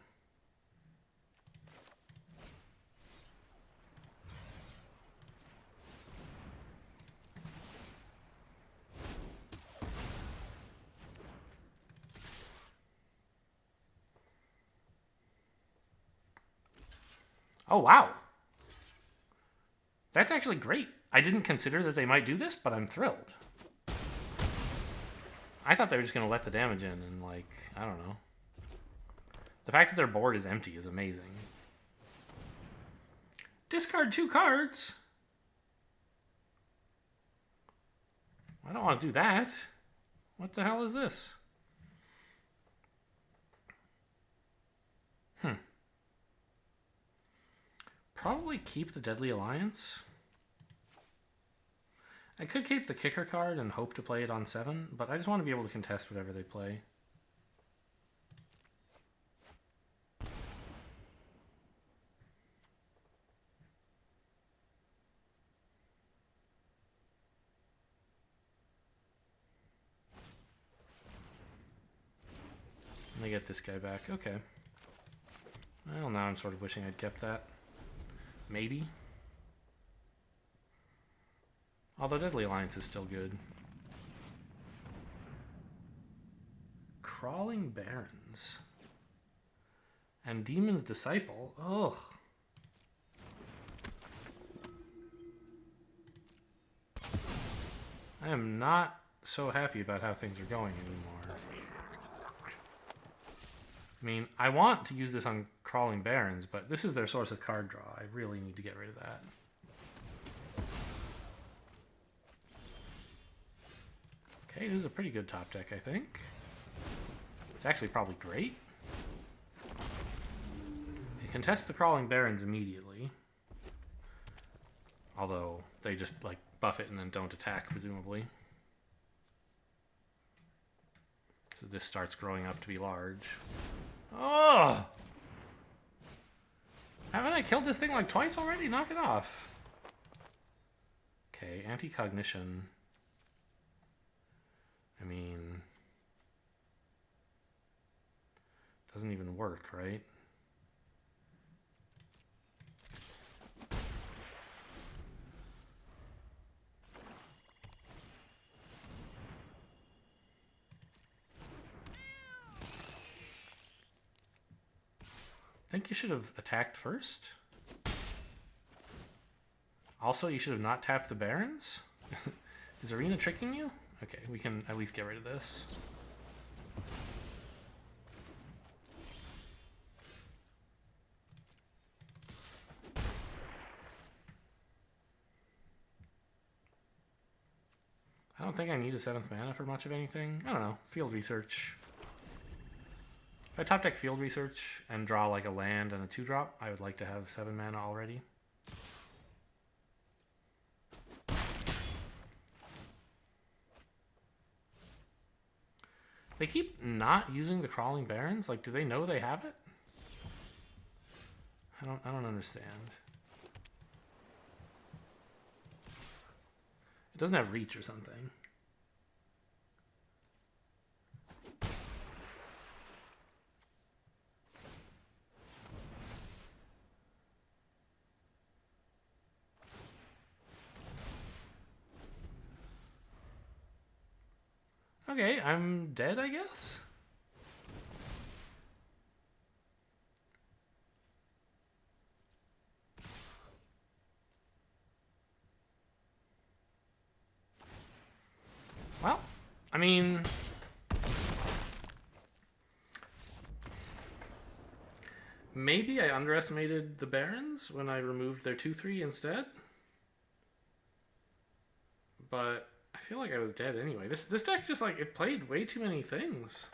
Oh, wow. That's actually great. I didn't consider that they might do this, but I'm thrilled. I thought they were just going to let the damage in and, like, I don't know. The fact that their board is empty is amazing. Discard 2 cards? I don't want to do that. What the hell is this? Probably keep the Deadly Alliance. I could keep the Kicker card and hope to play it on 7, but I just want to be able to contest whatever they play. Let me get this guy back. Okay. Well, now I'm sort of wishing I'd kept that. Maybe. Although Deadly Alliance is still good. Crawling Barrens. And Demon's Disciple. Ugh. I am not so happy about how things are going anymore. I mean, I want to use this on Crawling Barrens, but this is their source of card draw. I really need to get rid of that. Okay, this is a pretty good top deck, I think. It's actually probably great. It contests the Crawling Barrens immediately. Although, they just, like, buff it and then don't attack, presumably. So this starts growing up to be large. Oh! Haven't I killed this thing like twice already? Knock it off. Okay, anti-cognition. I mean... doesn't even work, right? I think you should have attacked first. Also, you should have not tapped the Barrens. Is Arena tricking you? Okay, we can at least get rid of this. I don't think I need a 7th mana for much of anything. I don't know. Field Research. If I top deck Field Research and draw like a land and a 2-drop, I would like to have 7 mana already. They keep not using the Crawling Barrens. Like, do they know they have it? I don't understand. It doesn't have reach or something. Okay, I'm dead, I guess? Well, I mean... maybe I underestimated the Barrens when I removed their 2/3 instead. But... I feel like I was dead anyway. This deck just, like, it played way too many things.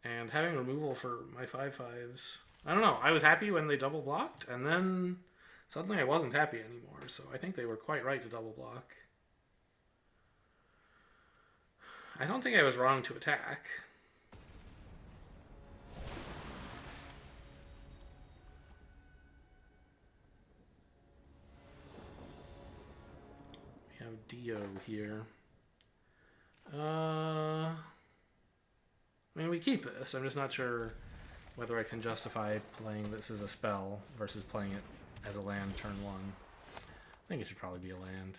And having removal for my 5/5s... I don't know. I was happy when they double blocked, and then suddenly I wasn't happy anymore. So I think they were quite right to double block. I don't think I was wrong to attack. Dio here. I mean, we keep this. I'm just not sure whether I can justify playing this as a spell versus playing it as a land turn 1. I think it should probably be a land.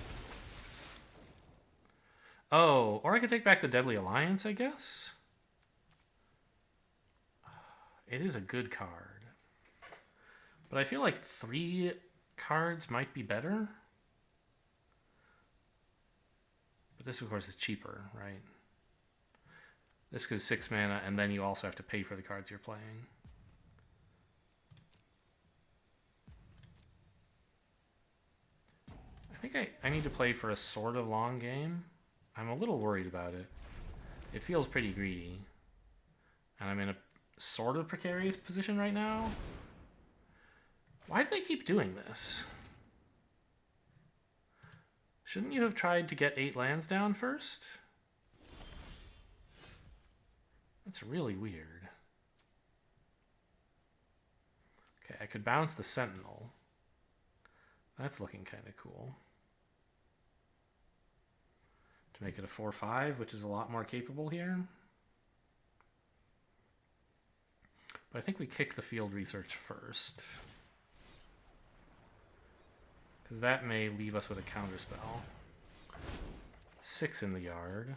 Oh, or I could take back the Deadly Alliance, I guess. It is a good card. But I feel like 3 cards might be better. But this, of course, is cheaper, right? This is 6 mana, and then you also have to pay for the cards you're playing. I think I need to play for a sort of long game. I'm a little worried about it. It feels pretty greedy. And I'm in a sort of precarious position right now. Why do they keep doing this? Shouldn't you have tried to get 8 lands down first? That's really weird. Okay, I could bounce the Sentinel. That's looking kind of cool. To make it a 4/5, which is a lot more capable here. But I think we kick the field research first. Because that may leave us with a counterspell. 6 in the yard.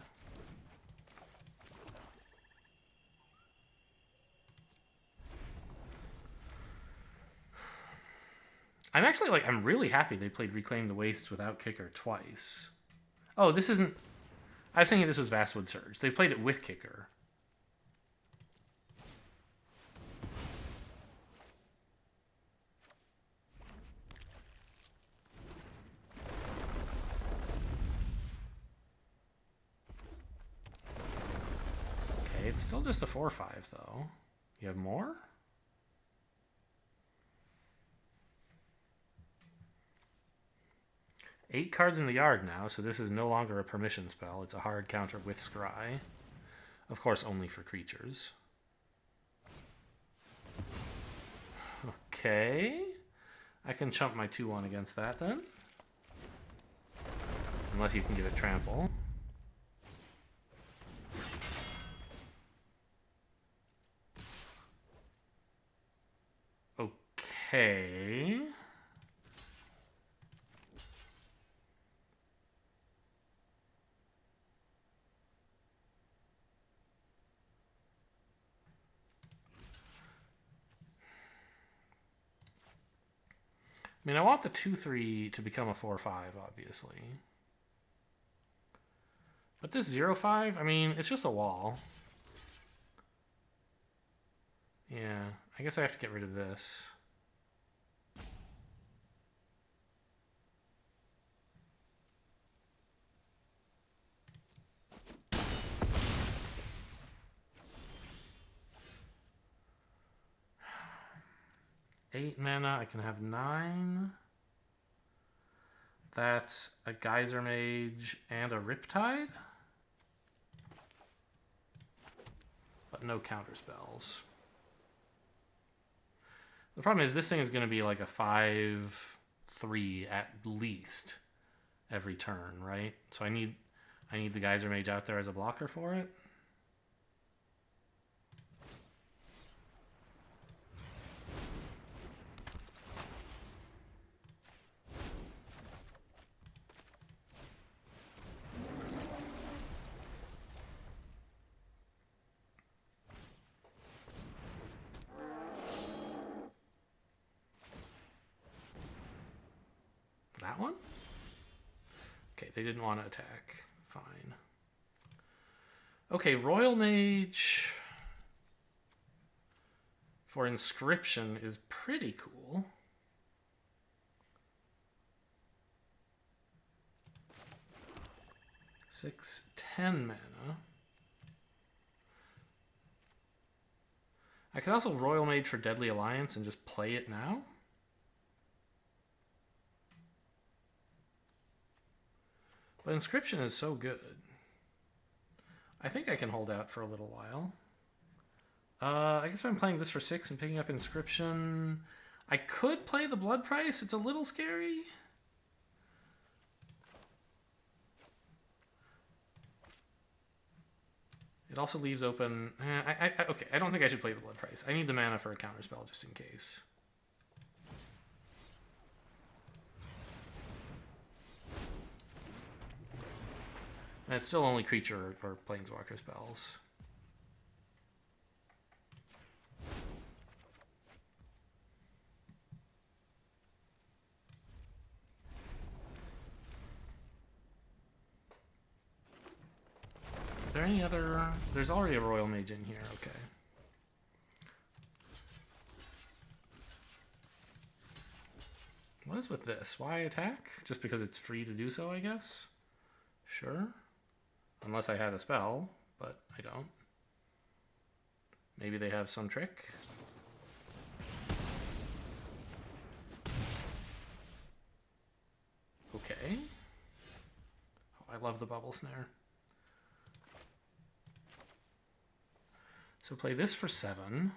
I'm really happy they played Reclaim the Wastes without Kicker twice. Oh, this isn't... I was thinking this was Vastwood Surge. They played it with Kicker. Okay, it's still just a 4/5, though. You have more? Eight cards in the yard now, so this is no longer a permission spell. It's a hard counter with Scry. Of course, only for creatures. Okay. I can chump my 2/1 against that, then. Unless you can give it trample. Okay. I mean, I want the 2/3 to become a 4/5, obviously. But this 0/5, I mean, it's just a wall. Yeah, I guess I have to get rid of this. Eight mana, I can have 9. That's a Geyser Mage and a Riptide. But no counter spells. The problem is this thing is going to be like a 5/3 at least every turn, right? So I need the Geyser Mage out there as a blocker for it. That one? Okay, they didn't want to attack. Fine. Okay, Royal Mage for Inscription is pretty cool. Six, 10 mana. I could also Royal Mage for Deadly Alliance and just play it now. But Inscription is so good. I think I can hold out for a little while. I guess if I'm playing this for 6 and picking up Inscription, I could play the Blood Price. It's a little scary. It also leaves open... okay, I don't think I should play the Blood Price. I need the mana for a counterspell just in case. And it's still only creature or planeswalker spells. Are there any other... there's already a Royal Mage in here, okay. What is with this? Why attack? Just because it's free to do so, I guess? Sure. Unless I had a spell, but I don't. Maybe they have some trick. Okay. Oh, I love the bubble snare. So play this for 7.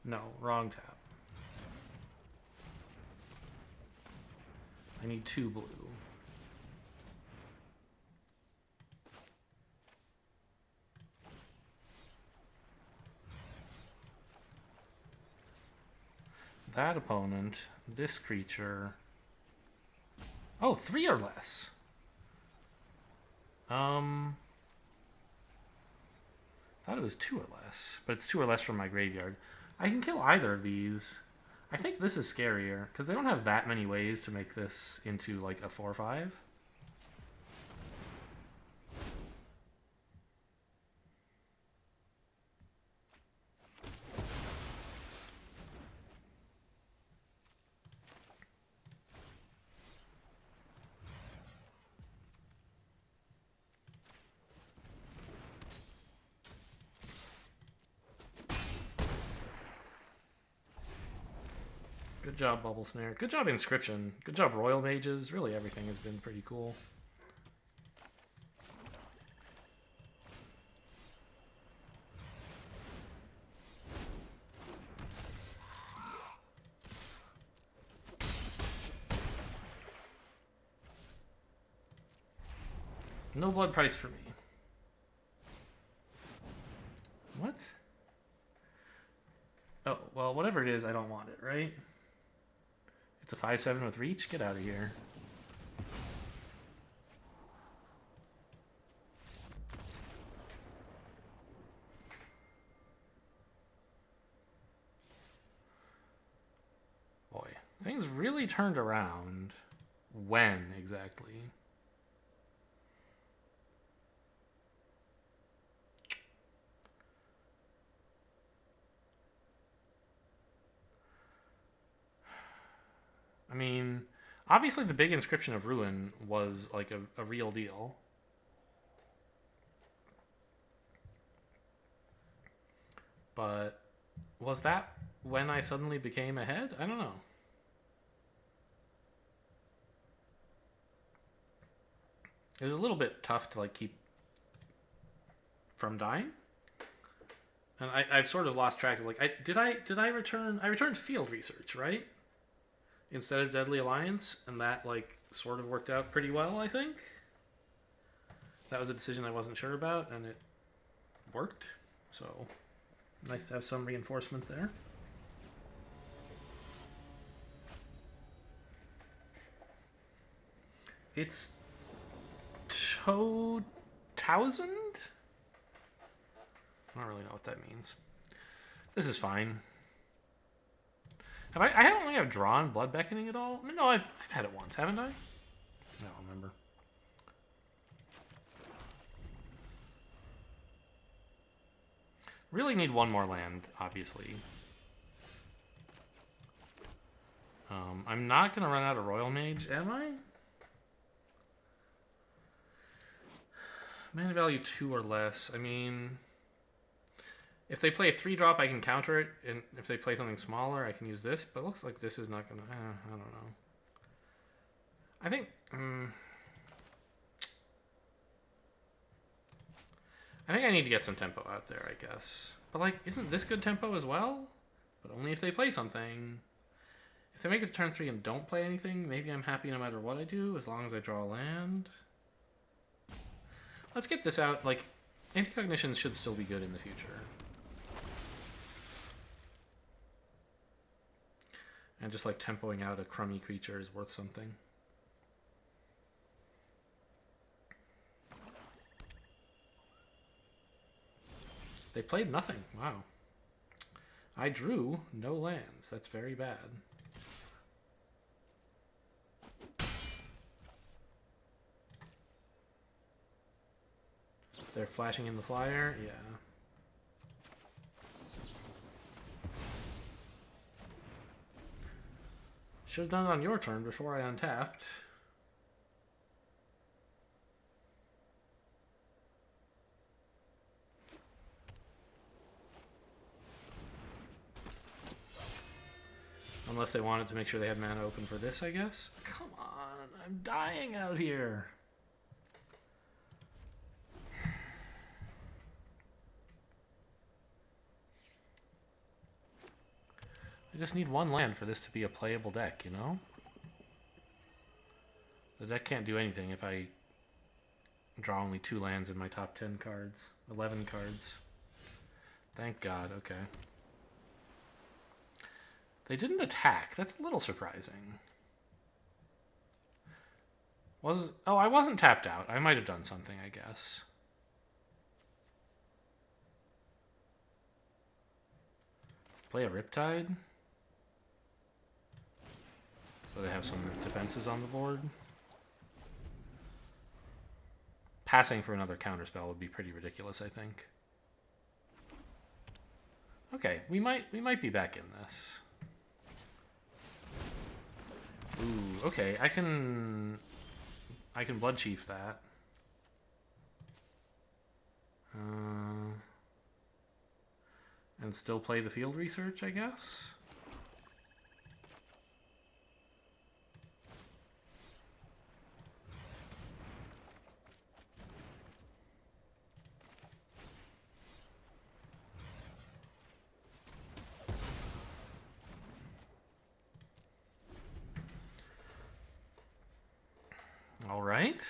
No, wrong tap. I need 2 blue. That opponent, this creature. Oh, 3 or less. Thought it was 2 or less, but it's 2 or less from my graveyard. I can kill either of these. I think this is scarier, because they don't have that many ways to make this into, like, a 4/5. Good job, Bubble Snare. Good job, Inscription. Good job, Royal Mages. Really, everything has been pretty cool. No blood price for me. What? Oh, well, whatever it is, I don't want it, right? It's a 5/7 with reach? Get out of here. Boy, things really turned around. When, exactly? I mean, obviously the big Inscription of Ruin was like a real deal. But was that when I suddenly became ahead? I don't know. It was a little bit tough to like keep from dying. And I've sort of lost track of like did I return? I returned Field Research, right? Instead of Deadly Alliance, and that like sort of worked out pretty well, I think. That was a decision I wasn't sure about, and it worked. So nice to have some reinforcement there. It's 2,000? I don't really know what that means. This is fine. I don't think I've drawn Blood Beckoning at all. I mean, no, I've had it once, haven't I? I don't remember. Really need one more land, obviously. I'm not going to run out of Royal Mage, am I? Mana value 2 or less. I mean... If they play a 3-drop, I can counter it, and if they play something smaller, I can use this. But it looks like this is not gonna. I don't know. I think. I think I need to get some tempo out there, I guess. But like, isn't this good tempo as well? But only if they play something. If they make it to turn 3 and don't play anything, maybe I'm happy no matter what I do, as long as I draw a land. Let's get this out. Like, Anti-Cognitions should still be good in the future. And just like tempoing out a crummy creature is worth something. They played nothing. Wow. I drew no lands. That's very bad. They're flashing in the flyer? Yeah. Should have done it on your turn before I untapped. Unless they wanted to make sure they had mana open for this, I guess. Come on, I'm dying out here. I just need one land for this to be a playable deck, you know? The deck can't do anything if I draw only 2 lands in my top 10 cards. 11 cards. Thank God, okay. They didn't attack. That's a little surprising. Oh, I wasn't tapped out. I might have done something, I guess. Play a Riptide. So they have some defenses on the board. Passing for another counterspell would be pretty ridiculous, I think. Okay, we might be back in this. Ooh, okay, I can Blood Chief that. And still play the field research, I guess. All right.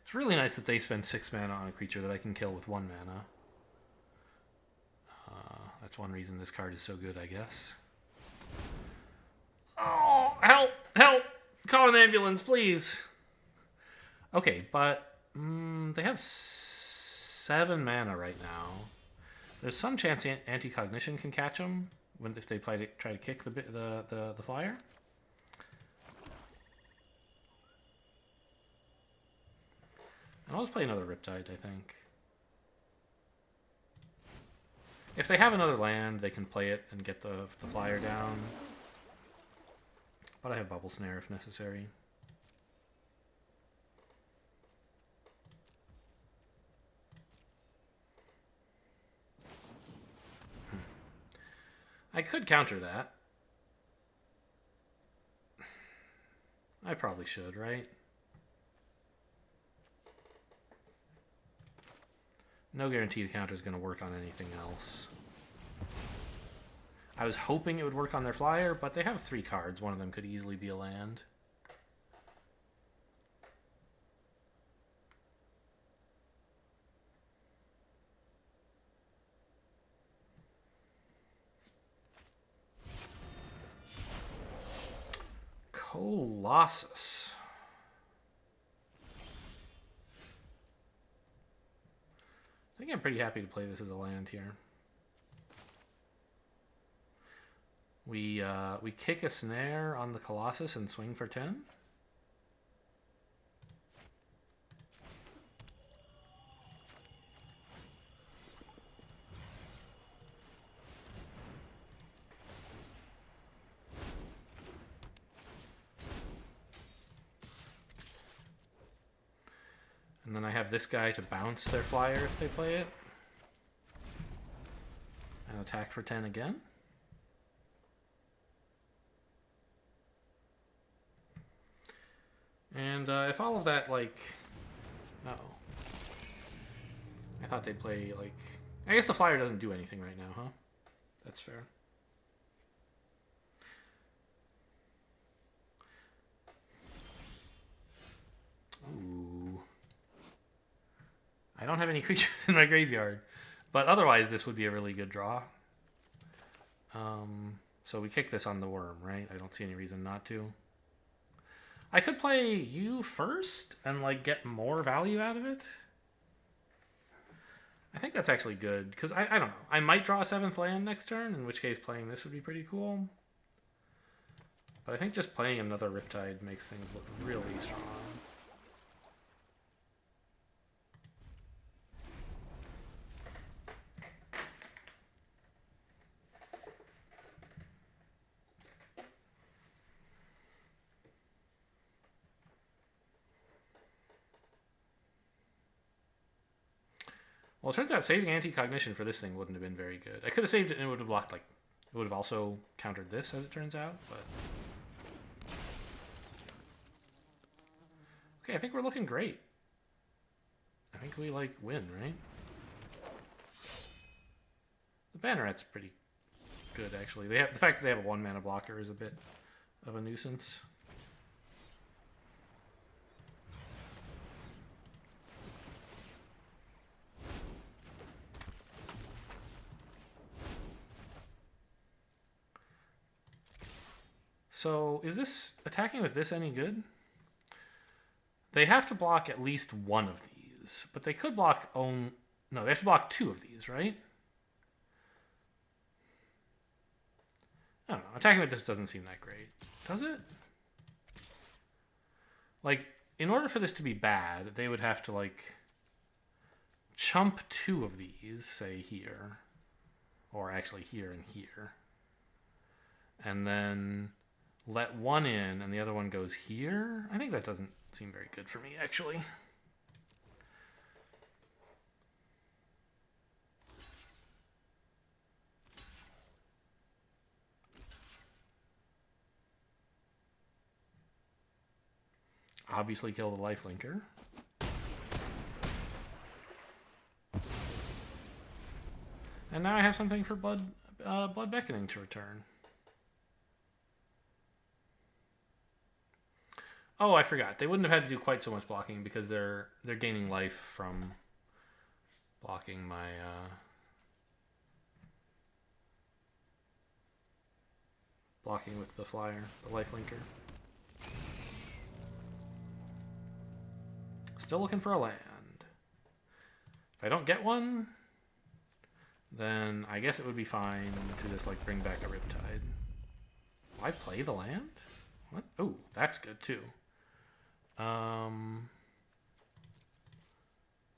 It's really nice that they spend 6 mana on a creature that I can kill with 1 mana. That's one reason this card is so good, I guess. Oh, help! Help! Call an ambulance, please! Okay, but they have 7 mana right now. There's some chance Anti-Cognition can catch them if they try to kick the flyer. I'll just play another Riptide, I think. If they have another land, they can play it and get the flyer down. But I have Bubble Snare if necessary. I could counter that. I probably should, right? No guarantee the counter is going to work on anything else. I was hoping it would work on their flyer, but they have 3 cards. One of them could easily be a land. Colossus. I think I'm pretty happy to play this as a land here. We kick a snare on the Colossus and swing for 10. And then I have this guy to bounce their flyer if they play it. And attack for 10 again. And if all of that, like... Uh-oh. I thought they'd play, like... I guess the flyer doesn't do anything right now, huh? That's fair. Ooh. I don't have any creatures in my graveyard. But otherwise, this would be a really good draw. So we kick this on the worm, right? I don't see any reason not to. I could play you first and like get more value out of it. I think that's actually good, because I don't know. I might draw a 7th land next turn, in which case playing this would be pretty cool. But I think just playing another Riptide makes things look really strong. Well, it turns out saving anti-cognition for this thing wouldn't have been very good. I could have saved it and it would have blocked, like, it would have also countered this, as it turns out, but... Okay, I think we're looking great. I think we, like, win, right? The Banneret's pretty good, actually. The fact that they have a 1-mana blocker is a bit of a nuisance. So, is this attacking with this any good? They have to block at least one of these, but they could block no, they have to block 2 of these, right? I don't know. Attacking with this doesn't seem that great. Does it? Like, in order for this to be bad, they would have to, like, chump 2 of these, say here, or actually here and here, and then let one in and the other one goes here. I think that doesn't seem very good for me, actually. Obviously kill the lifelinker. And now I have something for Blood Beckoning to return. Oh, I forgot. They wouldn't have had to do quite so much blocking because they're gaining life from blocking my blocking with the flyer, the lifelinker. Still looking for a land. If I don't get one, then I guess it would be fine to just like bring back a Riptide. Will I play the land? What? Oh, that's good too.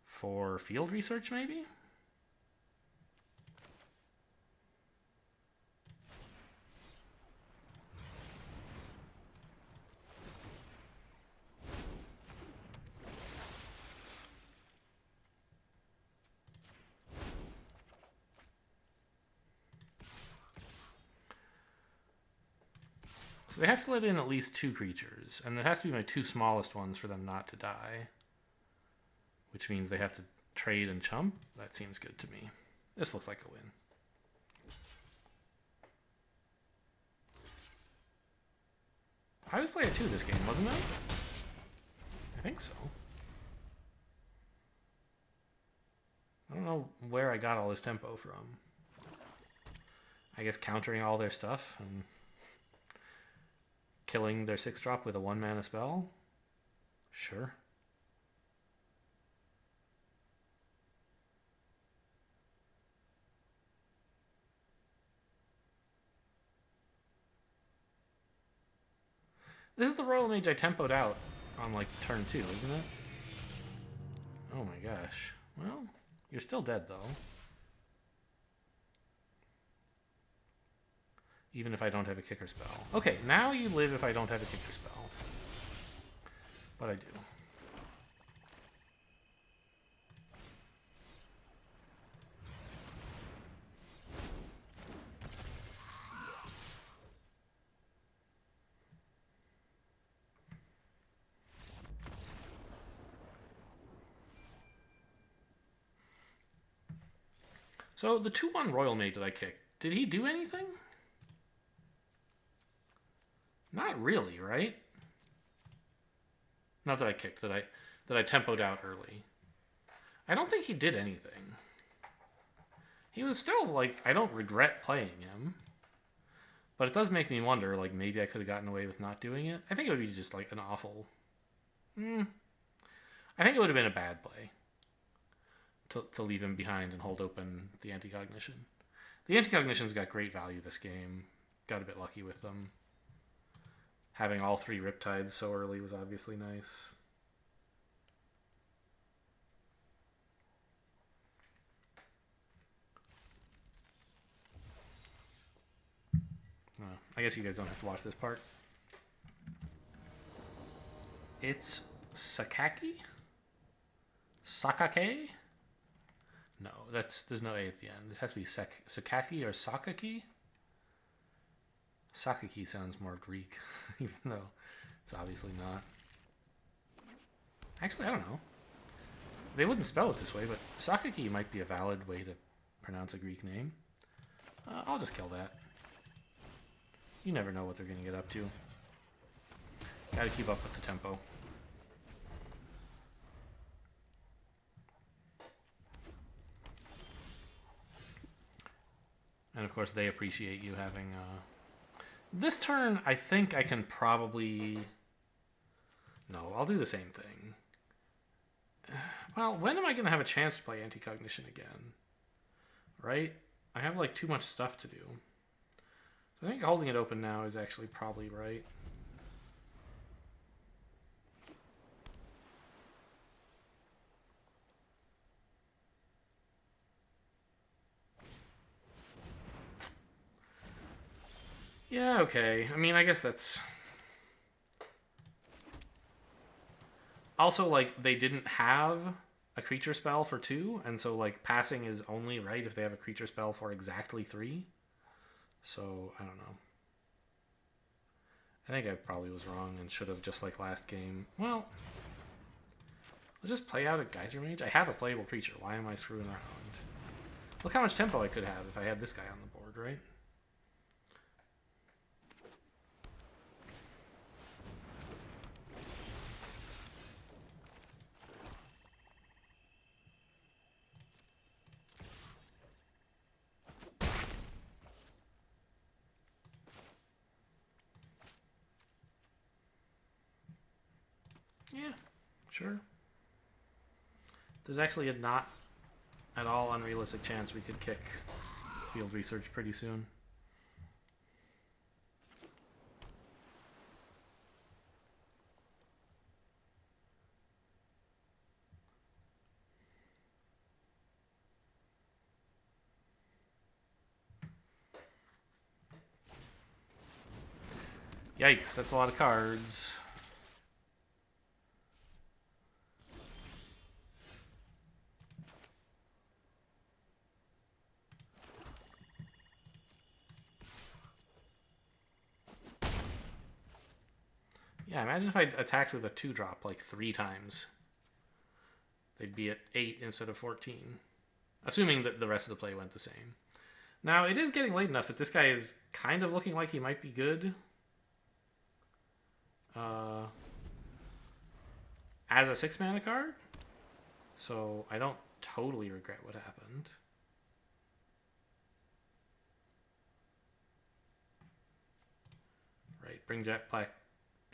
For field research, maybe? So they have to let in at least 2 creatures, and it has to be my 2 smallest ones for them not to die. Which means they have to trade and chump. That seems good to me. This looks like a win. I was playing 2 this game, wasn't I? I think so. I don't know where I got all this tempo from. I guess countering all their stuff and killing their 6-drop with a 1-mana spell? Sure. This is the Royal Mage I tempoed out on, like, turn 2, isn't it? Oh my gosh. Well, you're still dead, though. Even if I don't have a kicker spell. Okay, now you live if I don't have a kicker spell. But I do. So the 2-1 Royal Mage that I kicked, did he do anything? Not really, right? Not that I kicked, that I tempoed out early. I don't think he did anything. He was still, like, I don't regret playing him. But it does make me wonder, like, maybe I could have gotten away with not doing it. I think it would be just, like, an awful... I think it would have been a bad play to leave him behind and hold open the Anticognition. The Anticognition's got great value this game. Got a bit lucky with them. Having all 3 Riptides so early was obviously nice. I guess you guys don't have to watch this part. It's Sakaki? Sakake? No, there's no A at the end. It has to be Sakaki or Sakaki? Sakaki sounds more Greek, even though it's obviously not. Actually, I don't know. They wouldn't spell it this way, but Sakaki might be a valid way to pronounce a Greek name. I'll just kill that. You never know what they're going to get up to. Gotta keep up with the tempo. And of course, they appreciate you having... This turn, I think I can probably... No, I'll do the same thing. Well, when am I going to have a chance to play Anticognition again? Right? I have, like, too much stuff to do. So I think holding it open now is actually probably right. Yeah, okay. I mean, I guess that's... Also, like, they didn't have a creature spell for 2, and so, like, passing is only right if they have a creature spell for exactly 3. So, I don't know. I think I probably was wrong and should have, just like last game. Well, let's just play out a Geyser Mage. I have a playable creature. Why am I screwing around? Look how much tempo I could have if I had this guy on the board, right? Yeah, sure. There's actually a not at all unrealistic chance we could kick field research pretty soon. Yikes, that's a lot of cards. Yeah, imagine if I attacked with a 2-drop like 3 times. They'd be at 8 instead of 14. Assuming that the rest of the play went the same. Now, it is getting late enough that this guy is kind of looking like he might be good. As a 6-mana card. So, I don't totally regret what happened. Right, bring Jet Black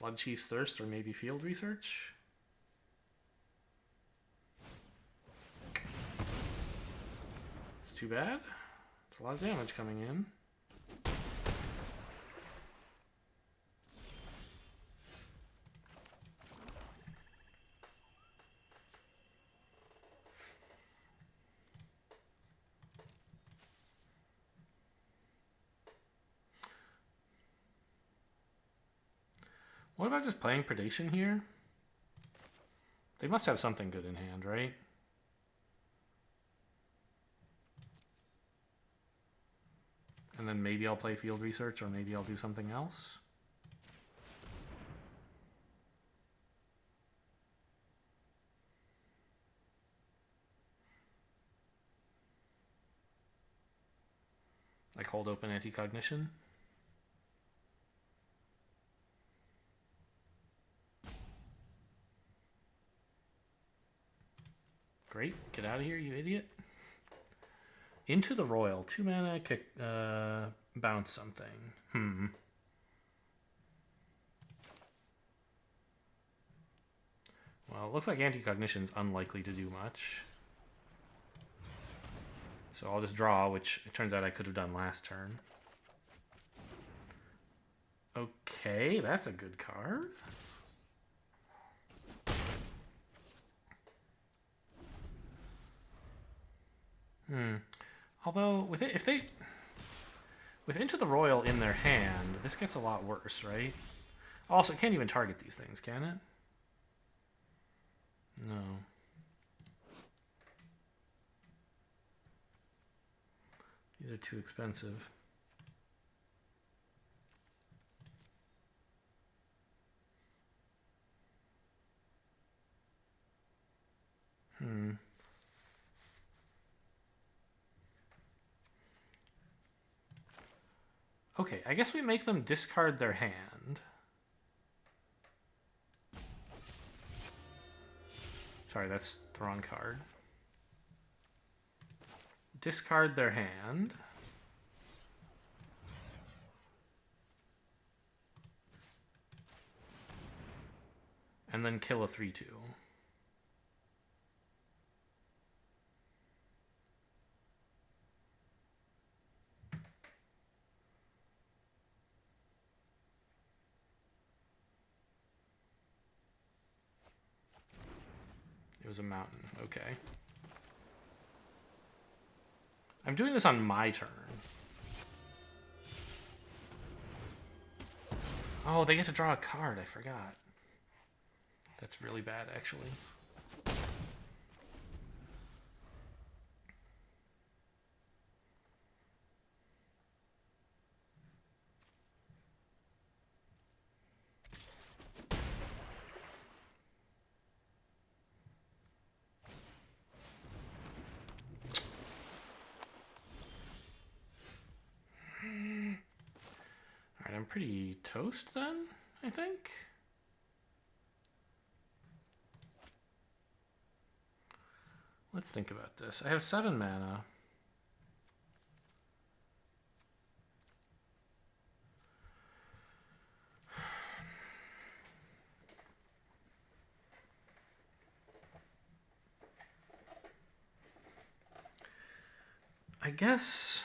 Bloodchief's Thirst or maybe Field Research. It's too bad. It's a lot of damage coming in. What about just playing Predation here? They must have something good in hand, right? And then maybe I'll play Field Research or maybe I'll do something else. Like hold open Anticognition. Great, get out of here, you idiot. Into the Royal, 2 mana, kick, bounce something. Well, it looks like Anticognition's unlikely to do much. So I'll just draw, which it turns out I could have done last turn. Okay, that's a good card. Although with it, with Into the Royal in their hand, this gets a lot worse, right? Also, it can't even target these things, can it? No. These are too expensive. Okay, I guess we make them discard their hand. Sorry, that's the wrong card. Discard their hand. And then kill a 3/2. It was a mountain. Okay. I'm doing this on my turn. Oh, they get to draw a card. I forgot. That's really bad, actually. Alright, I'm pretty toast then, I think. Let's think about this. I have 7 mana. I guess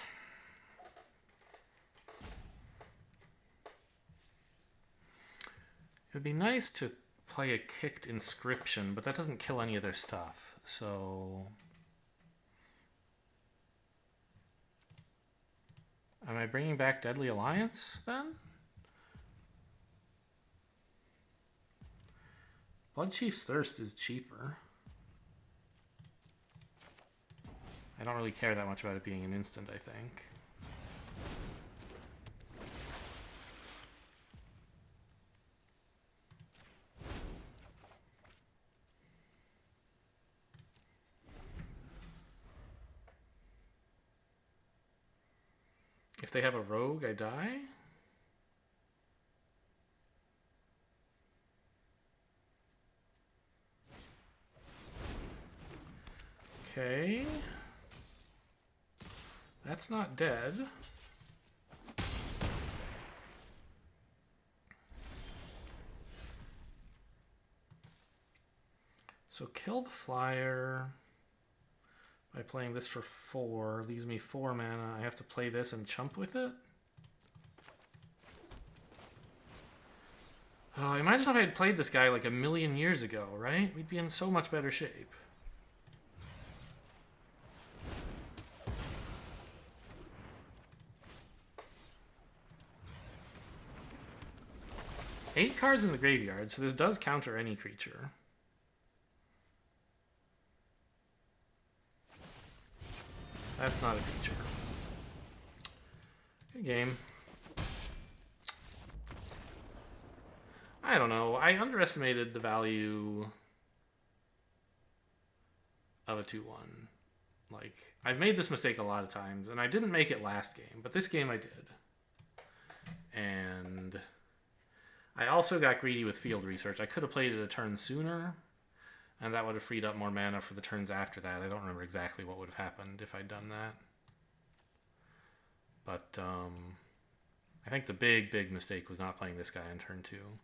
it would be nice to play a kicked inscription, but that doesn't kill any of their stuff. So am I bringing back Deadly Alliance then? Bloodchief's Thirst is cheaper. I don't really care that much about it being an instant, I think. If they have a rogue, I die? Okay. That's not dead. So kill the flyer by playing this for 4. Leaves me 4 mana. I have to play this and chump with it? Oh, imagine if I had played this guy like a million years ago, right? We'd be in so much better shape. Eight cards in the graveyard, so this does counter any creature. That's not a creature. Good game. I don't know. I underestimated the value of a 2/1. Like, I've made this mistake a lot of times, and I didn't make it last game, but this game I did. And I also got greedy with field research. I could have played it a turn sooner, and that would have freed up more mana for the turns after that. I don't remember exactly what would have happened if I'd done that. But I think the big mistake was not playing this guy on turn 2.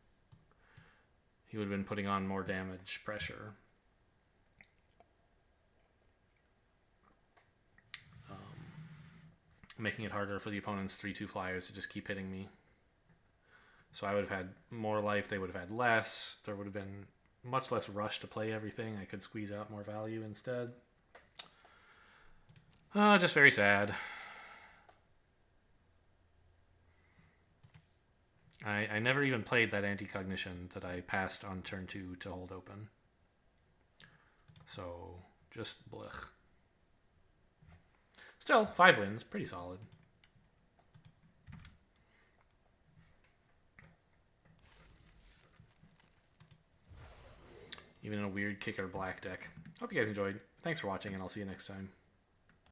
He would have been putting on more damage pressure. making it harder for the opponent's 3/2 flyers to just keep hitting me. So I would have had more life, they would have had less. There would have been much less rush to play everything. I could squeeze out more value instead. Just very sad. I never even played that anti-cognition that I passed on turn 2 to hold open. So, just blech. Still, 5 wins. Pretty solid. Even in a weird kicker black deck. Hope you guys enjoyed. Thanks for watching, and I'll see you next time.